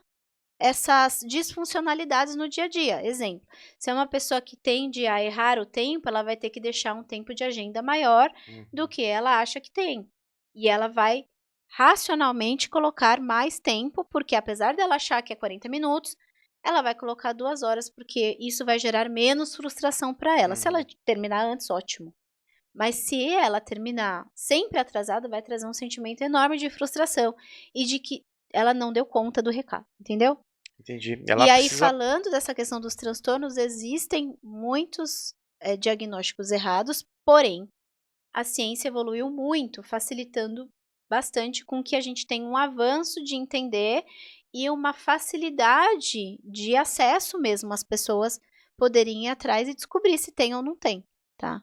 essas disfuncionalidades no dia a dia. Exemplo, se é uma pessoa que tende a errar o tempo, ela vai ter que deixar um tempo de agenda maior do Uhum. que ela acha que tem. E ela vai racionalmente colocar mais tempo, porque apesar dela achar que é 40 minutos, ela vai colocar 2 horas, porque isso vai gerar menos frustração para ela. Se ela Uhum. terminar antes, ótimo. Mas se ela terminar sempre atrasada, vai trazer um sentimento enorme de frustração e de que ela não deu conta do recado, entendeu? Entendi. E Ela aí, precisa. falando dessa questão dos transtornos, existem muitos, diagnósticos errados, porém, a ciência evoluiu muito, facilitando bastante com que a gente tenha um avanço de entender e uma facilidade de acesso mesmo às pessoas poderem ir atrás e descobrir se tem ou não tem, tá.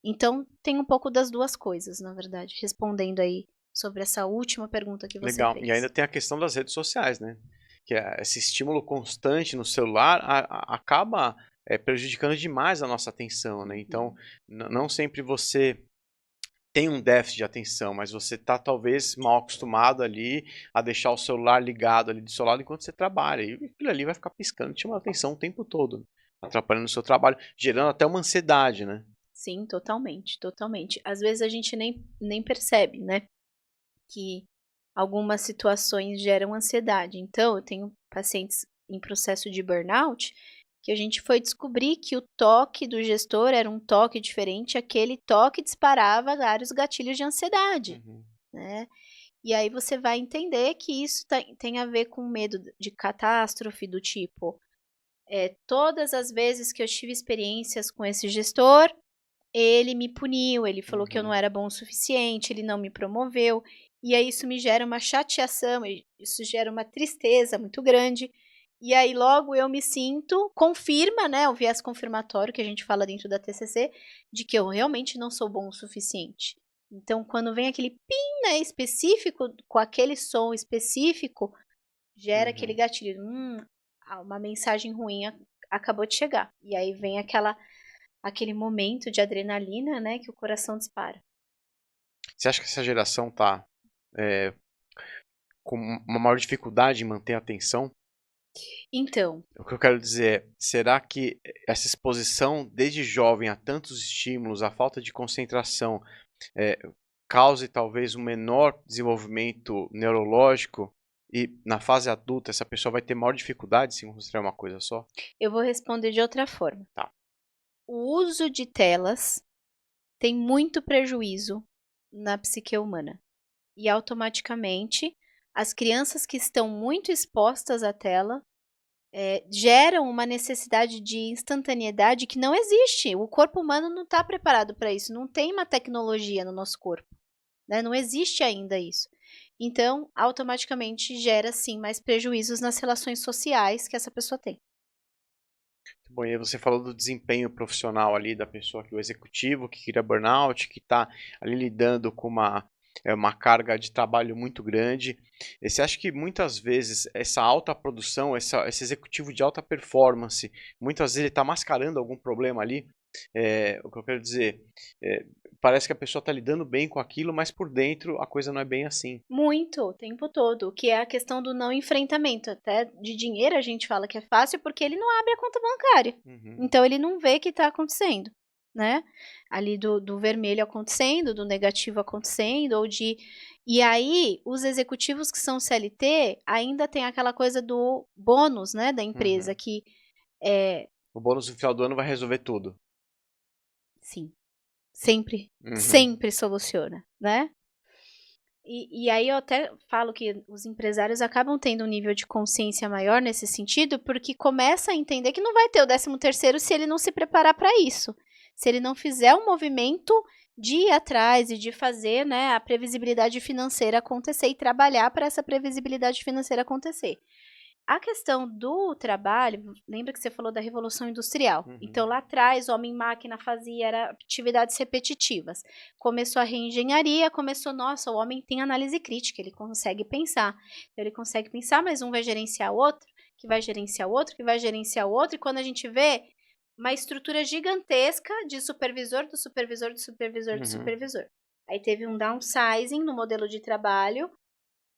Então, tem um pouco das 2 coisas, na verdade, respondendo aí sobre essa última pergunta que você Legal. E fez. ainda tem a questão das redes sociais, né, que esse estímulo constante no celular acaba, prejudicando demais a nossa atenção, né, então Uhum. não sempre você tem um déficit de atenção, mas você está talvez mal acostumado ali a deixar o celular ligado ali do seu lado enquanto você trabalha, e aquilo ali vai ficar piscando, te chamando a atenção o tempo todo, atrapalhando o seu trabalho, gerando até uma ansiedade, né. Sim, totalmente, totalmente. Às vezes a gente nem percebe, né, que algumas situações geram ansiedade. Então, eu tenho pacientes em processo de burnout que a gente foi descobrir que o toque do gestor era um toque diferente, aquele toque disparava vários gatilhos de ansiedade, Uhum. né. E aí você vai entender que isso tem a ver com medo de catástrofe, do tipo, todas as vezes que eu tive experiências com esse gestor, ele me puniu, ele falou que eu não Uhum. era bom o suficiente, ele não me promoveu, e aí isso me gera uma chateação, e isso gera uma tristeza muito grande, e aí logo eu me sinto confirma, né, o viés confirmatório que a gente fala dentro da TCC, de que eu realmente não sou bom o suficiente. Então quando vem aquele "pim", né, específico, com aquele som específico, gera aquele Uhum. gatilho, uma mensagem ruim acabou de chegar. E aí vem aquele momento de adrenalina, né, que o coração dispara. Você acha que essa geração tá, eh, com uma maior dificuldade em manter a atenção? Então, O que eu quero dizer é, será que essa exposição desde jovem a tantos estímulos, a falta de concentração, eh, cause talvez um menor desenvolvimento neurológico e na fase adulta essa pessoa vai ter maior dificuldade em se concentrar em uma coisa só? eu vou responder de outra forma. Tá. O uso de telas tem muito prejuízo na psique humana. E automaticamente, as crianças que estão muito expostas à tela geram uma necessidade de instantaneidade que não existe. O corpo humano não está preparado para isso. Não tem uma tecnologia no nosso corpo, né? Não existe ainda isso. Então, automaticamente gera sim mais prejuízos nas relações sociais que essa pessoa tem. Bom, e aí você falou do desempenho profissional ali da pessoa, que o executivo que cria burnout, que está ali lidando com uma carga de trabalho muito grande. E você acha que muitas vezes essa alta produção, esse executivo de alta performance, muitas vezes ele está mascarando algum problema ali? O que eu quero dizer, parece que a pessoa está lidando bem com aquilo, mas por dentro a coisa não é bem assim. Muito, o tempo todo, que é a questão do não enfrentamento. Até de dinheiro a gente fala que é fácil porque ele não abre a conta bancária. Uhum. Então ele não vê que está acontecendo, né? Ali do vermelho acontecendo, do negativo acontecendo, E aí, os executivos que são CLT ainda tem aquela coisa do bônus, né, da empresa, que O bônus no final do ano vai resolver tudo. sim, sempre, Uhum. sempre soluciona, né? E aí eu até falo que os empresários acabam tendo um nível de consciência maior nesse sentido, porque começa a entender que não vai ter o 13º se ele não se preparar para isso. Se ele não fizer um movimento de ir atrás e de fazer, né, a previsibilidade financeira acontecer e trabalhar para essa previsibilidade financeira acontecer. A questão do trabalho, lembra que você falou da Revolução Industrial? Uhum. Então, lá atrás, homem-máquina era atividades repetitivas. Começou a reengenharia, nossa, o homem tem análise crítica, ele consegue pensar. Então, ele consegue pensar, mas um vai gerenciar o outro, que vai gerenciar o outro, que vai gerenciar o outro, e quando a gente vê uma estrutura gigantesca de supervisor, do supervisor, do supervisor, do supervisor. Aí teve um downsizing no modelo de trabalho,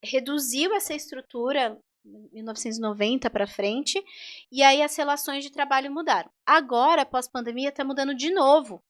reduziu essa estrutura 1990 para frente, e aí as relações de trabalho mudaram. Agora, pós-pandemia, está mudando de novo.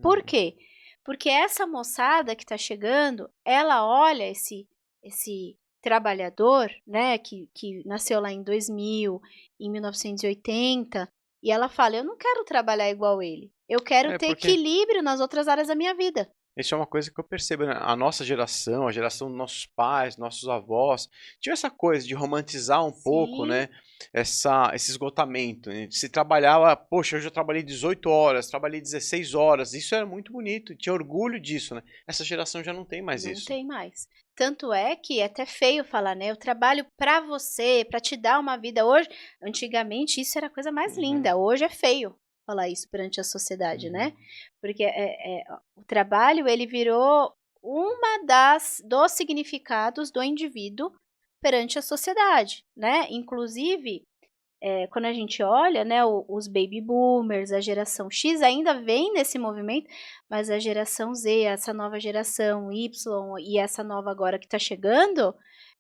Por quê? Porque essa moçada que está chegando, ela olha esse trabalhador, né, que nasceu lá em 2000, em 1980, e ela fala, eu não quero trabalhar igual ele. Eu quero ter equilíbrio nas outras áreas da minha vida. Isso é uma coisa que eu percebo, né? A nossa geração, a geração dos nossos pais, nossos avós, tinha essa coisa de romantizar um pouco, né? Esse esgotamento. Né? Se trabalhava, poxa, eu já trabalhei 18 horas, trabalhei 16 horas. Isso era muito bonito, tinha orgulho disso, né? Essa geração já não tem mais isso. Não tem mais. Tanto é que é até feio falar, né? Eu trabalho pra você, pra te dar uma vida. Hoje, antigamente, isso era a coisa mais linda. Hoje é feio falar isso perante a sociedade, né? Porque o trabalho, ele virou dos significados do indivíduo perante a sociedade, né? Inclusive, quando a gente olha, né, os baby boomers, a geração X ainda vem nesse movimento, mas a geração Z, essa nova geração Y e essa nova agora que está chegando,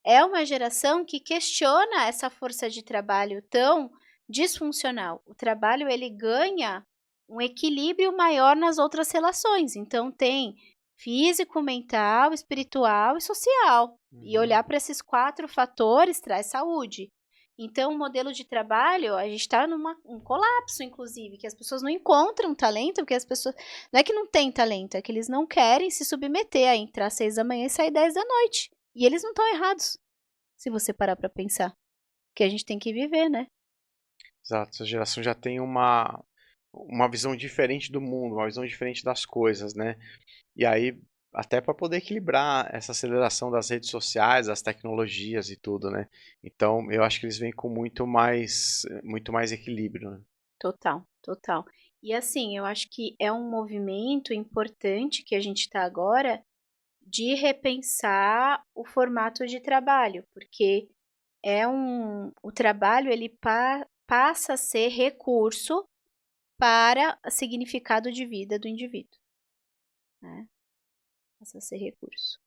é uma geração que questiona essa força de trabalho tão disfuncional. O trabalho, ele ganha um equilíbrio maior nas outras relações. Então, tem físico, mental, espiritual e social. E olhar para esses 4 fatores traz saúde. Então, o modelo de trabalho, a gente está um colapso, inclusive, que as pessoas não encontram talento, porque as pessoas. Não é que não tem talento, é que eles não querem se submeter a entrar às 6 da manhã e sair 10 da noite. E eles não estão errados, se você parar para pensar. Porque a gente tem que viver, né? Exato, essa geração já tem uma visão diferente do mundo, uma visão diferente das coisas, né? E aí, até para poder equilibrar essa aceleração das redes sociais, das tecnologias e tudo, né? Então, eu acho que eles vêm com muito mais equilíbrio, né? Total, total. E assim, eu acho que é um movimento importante que a gente está agora de repensar o formato de trabalho, porque o trabalho, ele passa a ser recurso para o significado de vida do indivíduo, né? Passa a ser recurso.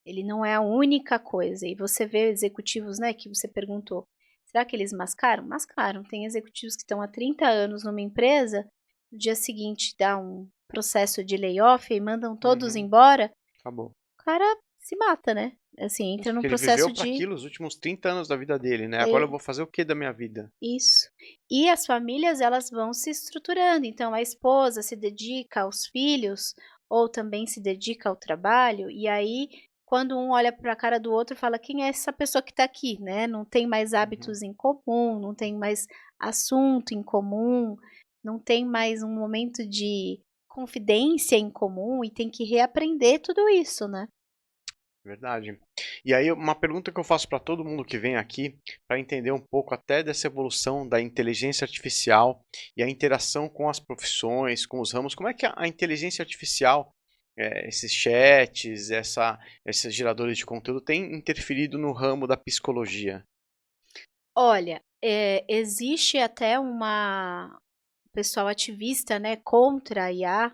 Ele não é a única coisa. E você vê executivos, né, que você perguntou, será que eles mascaram? Mascaram. Tem executivos que estão há 30 anos numa empresa, no dia seguinte dá um processo de layoff e mandam todos embora. Acabou. O cara se mata, né? Assim, entra num Porque ele processo viveu para de aquilo os últimos 30 anos da vida dele, né? Agora eu é, vou fazer o que da minha vida? isso. E as famílias, elas vão se estruturando, então a esposa se dedica aos filhos ou também se dedica ao trabalho, e aí quando um olha para a cara do outro fala: "Quem é essa pessoa que está aqui?", né, não tem mais Uhum. hábitos em comum, não tem mais assunto em comum, não tem mais um momento de confidência em comum e tem que reaprender tudo isso, né. Verdade. E aí uma pergunta que eu faço para todo mundo que vem aqui, para entender um pouco até dessa evolução da inteligência artificial e a interação com as profissões, com os ramos, como é que a inteligência artificial, esses chats, esses geradores de conteúdo tem interferido no ramo da psicologia? Olha, existe até uma pessoal ativista, né, contra a IA,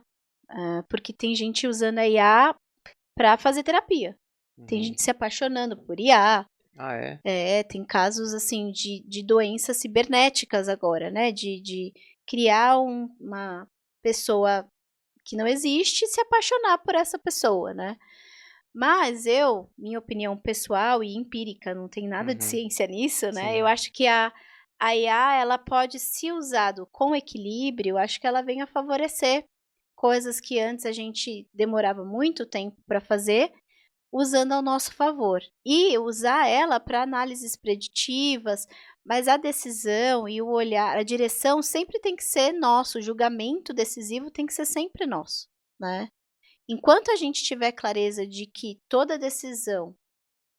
porque tem gente usando a IA para fazer terapia. Tem Uhum. gente se apaixonando por IA. Ah, é? Tem casos, assim, de doenças cibernéticas agora, né, de criar uma pessoa que não existe e se apaixonar por essa pessoa, né. Mas minha opinião pessoal e empírica, não tem nada de Uhum. ciência nisso, né, eu Sim. acho que a IA, ela pode, se usado com equilíbrio, acho que ela vem a favorecer coisas que antes a gente demorava muito tempo para fazer, usando ao nosso favor. E usar ela para análises preditivas, mas a decisão e o olhar, a direção sempre tem que ser nosso, o julgamento decisivo tem que ser sempre nosso, né. Enquanto a gente tiver clareza de que toda decisão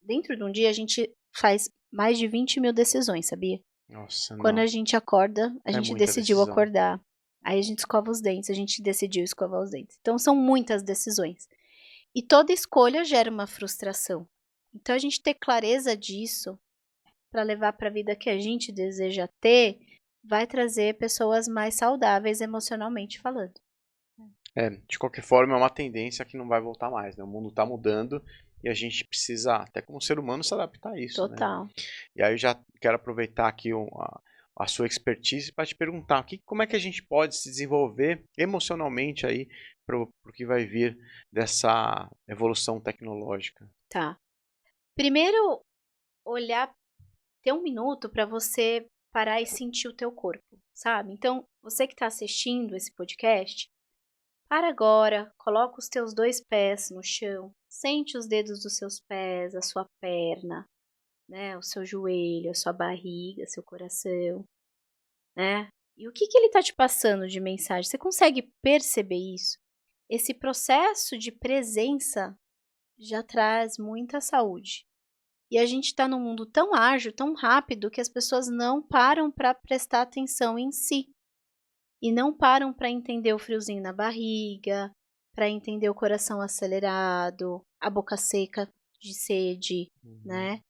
dentro de um dia a gente faz mais de 20.000 decisões, sabia? Nossa, Quando a não. gente acorda, a É gente muita decidiu decisão. acordar, aí a gente escova os dentes, a gente decidiu escovar os dentes. Então são muitas decisões. E toda escolha gera uma frustração. Então a gente ter clareza disso, para levar para a vida que a gente deseja ter, vai trazer pessoas mais saudáveis emocionalmente falando. É, de qualquer forma, é uma tendência que não vai voltar mais, né? O mundo está mudando e a gente precisa, até como ser humano, se adaptar a isso, né? Total. E aí eu já quero aproveitar aqui a sua expertise para te perguntar, como é que a gente pode se desenvolver emocionalmente aí para o que vai vir dessa evolução tecnológica? Tá. Primeiro, olhar, ter um minuto para você parar e sentir o teu corpo, sabe. Então, você que está assistindo esse podcast, para agora, coloca os teus 2 pés no chão, sente os dedos dos seus pés, a sua perna, né, o seu joelho, a sua barriga, seu coração, né. E o que que ele está te passando de mensagem? Você consegue perceber isso? Esse processo de presença já traz muita saúde. E a gente está num mundo tão ágil, tão rápido, que as pessoas não param para prestar atenção em si. E não param para entender o friozinho na barriga, para entender o coração acelerado, a boca seca de sede, Uhum. né.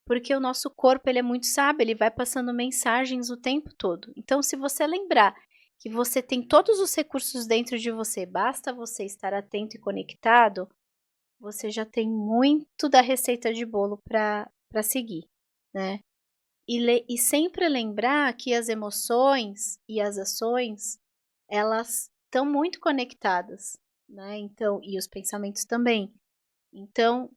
Porque o nosso corpo, ele é muito sábio, ele vai passando mensagens o tempo todo. Então, se você lembrar que você tem todos os recursos dentro de você, basta você estar atento e conectado, você já tem muito da receita de bolo para seguir, né. E sempre lembrar que as emoções e as ações, elas estão muito conectadas, né, então e os pensamentos também. Então,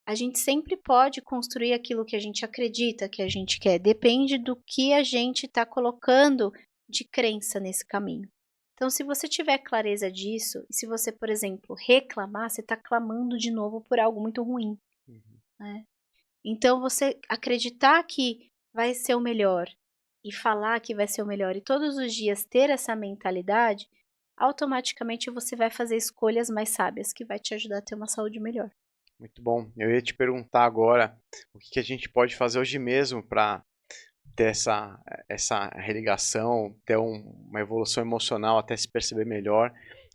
a gente sempre pode construir aquilo que a gente acredita que a gente quer, depende do que a gente está colocando de crença nesse caminho. Então, se você tiver clareza disso, e se você, por exemplo, reclamar, você está clamando de novo por algo muito ruim, Uhum. né. Então você acreditar que vai ser o melhor, e falar que vai ser o melhor, e todos os dias ter essa mentalidade, automaticamente você vai fazer escolhas mais sábias, que vai te ajudar a ter uma saúde melhor. Muito bom. Eu ia te perguntar agora o que que a gente pode fazer hoje mesmo para ter essa religação, ter uma evolução emocional, até se perceber melhor.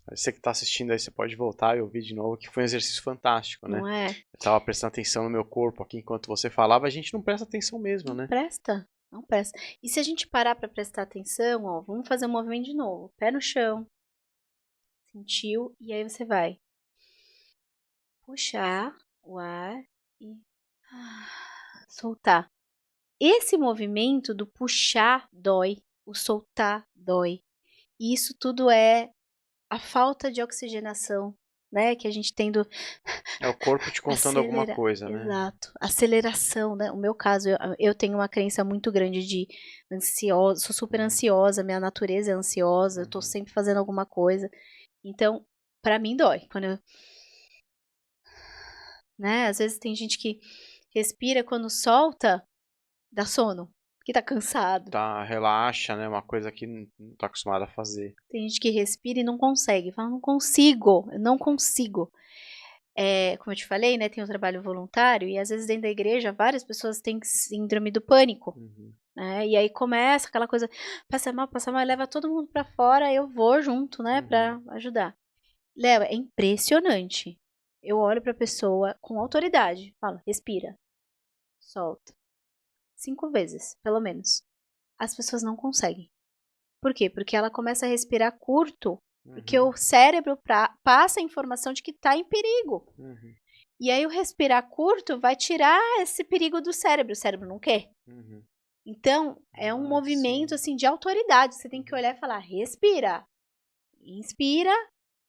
Você que está assistindo aí, você pode voltar e ouvir de novo, que foi um exercício fantástico, né? Não é? Eu estava prestando atenção no meu corpo aqui enquanto você falava, a gente não presta atenção mesmo, Não né? presta, não presta. E se a gente parar para prestar atenção, ó, vamos fazer um movimento de novo, pé no chão, sentiu, e aí você vai puxar o ar e soltar. Esse movimento do puxar dói, o soltar dói. E isso tudo é a falta de oxigenação né, que a gente tendo É o corpo te contando alguma coisa, né? exato, aceleração, né, o meu caso, eu tenho uma crença muito grande de ansiosa, sou super ansiosa, minha natureza é ansiosa, eu tô sempre fazendo alguma coisa, então, pra mim dói, quando eu, né, às vezes tem gente que respira, quando solta, dá sono, porque tá cansado. Tá, relaxa, né? Uma coisa que não tá acostumado a fazer. Tem gente que respira e não consegue, fala: "Não consigo, eu não consigo". Como eu te falei, né, tem o trabalho voluntário e às vezes dentro da igreja várias pessoas têm síndrome do pânico, Uhum. né, e aí começa aquela coisa, passa mal, leva todo mundo pra fora, eu vou junto, né, pra ajudar. Léo, é impressionante. Eu olho pra pessoa com autoridade, falo: "Respira, solta", 5 vezes, pelo menos. As pessoas não conseguem. Por quê? Porque ela começa a respirar curto, porque o cérebro passa a informação de que está em perigo. Uhum. E aí o respirar curto vai tirar esse perigo do cérebro, o cérebro não quer. Uhum. Então, é um movimento sim. assim de autoridade, você tem que olhar e falar: "Respira, inspira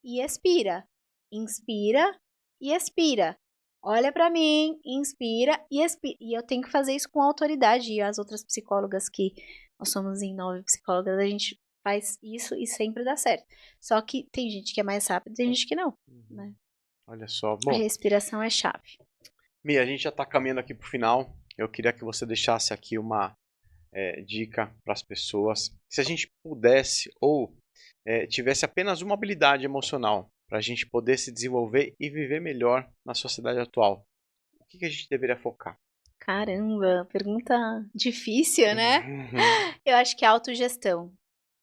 e expira, inspira e expira. Olha para mim, inspira e expira". E eu tenho que fazer isso com autoridade, e as outras psicólogas, que nós somos em 9 psicólogas, a gente faz isso e sempre dá certo. Só que tem gente que é mais rápido, tem gente que não, né. Olha só. A Bom, respiração é chave. Mia, a gente já está caminhando aqui para o final. Eu queria que você deixasse aqui uma dica para as pessoas. Se a gente pudesse ou tivesse apenas uma habilidade emocional para a gente poder se desenvolver e viver melhor na sociedade atual, o que a gente deveria focar? Caramba, pergunta difícil, né. Uhum. Eu acho que é a autogestão,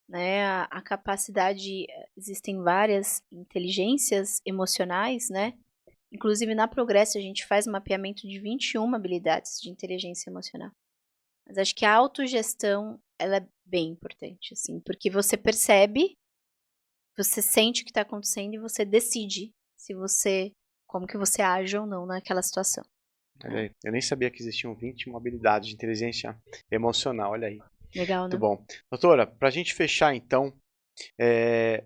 né, a capacidade, existem várias inteligências emocionais, né, inclusive na Progresso a gente faz um mapeamento de 21 habilidades de inteligência emocional. Mas acho que a autogestão, ela é bem importante, assim, porque você percebe, você sente o que está acontecendo e você decide se você, como que você age ou não naquela situação. Olha aí, eu nem sabia que existiam 21 habilidades de inteligência emocional, olha aí. Legal, Muito né? bom. Doutora, para a gente fechar então, é,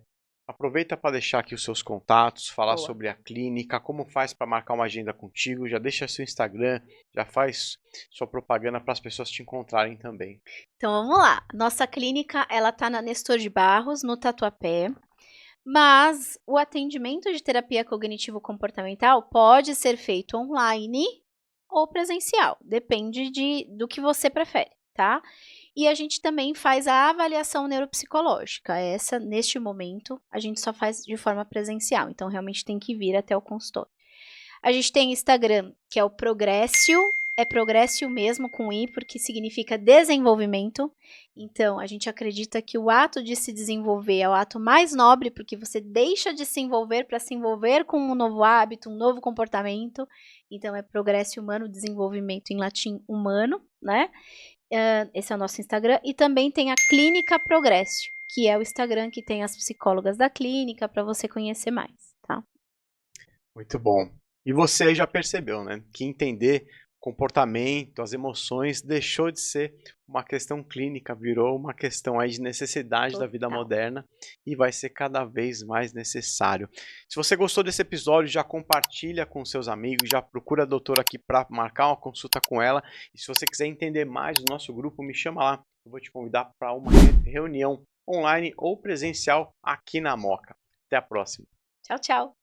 aproveita para deixar aqui os seus contatos, falar Boa. sobre a clínica, como faz para marcar uma agenda contigo, já deixa seu Instagram, já faz sua propaganda para as pessoas te encontrarem também. Então vamos lá. Nossa clínica, ela tá na Nestor de Barros, no Tatuapé. Mas o atendimento de terapia cognitivo-comportamental pode ser feito online ou presencial, depende do que você prefere, tá? E a gente também faz a avaliação neuropsicológica. Essa, neste momento, a gente só faz de forma presencial, então realmente tem que vir até o consultório. A gente tem Instagram, que é o Progressio, é Progressio mesmo com I, porque significa desenvolvimento. Então, a gente acredita que o ato de se desenvolver é o ato mais nobre, porque você deixa de se envolver para se envolver com um novo hábito, um novo comportamento. Então, é Progressio Humano, desenvolvimento em latim humano, né? Esse é o nosso Instagram. E também tem a Clínica Progressio, que é o Instagram que tem as psicólogas da clínica, para você conhecer mais, tá? Muito bom. E você já percebeu, né, que entender comportamento, as emoções, deixou de ser uma questão clínica, virou uma questão aí de necessidade da vida Total. moderna e vai ser cada vez mais necessário. Se você gostou desse episódio, já compartilha com seus amigos, já procura a doutora aqui para marcar uma consulta com ela. E se você quiser entender mais do nosso grupo, me chama lá. Eu vou te convidar para uma reunião online ou presencial aqui na Moca. Até a próxima. Tchau, tchau.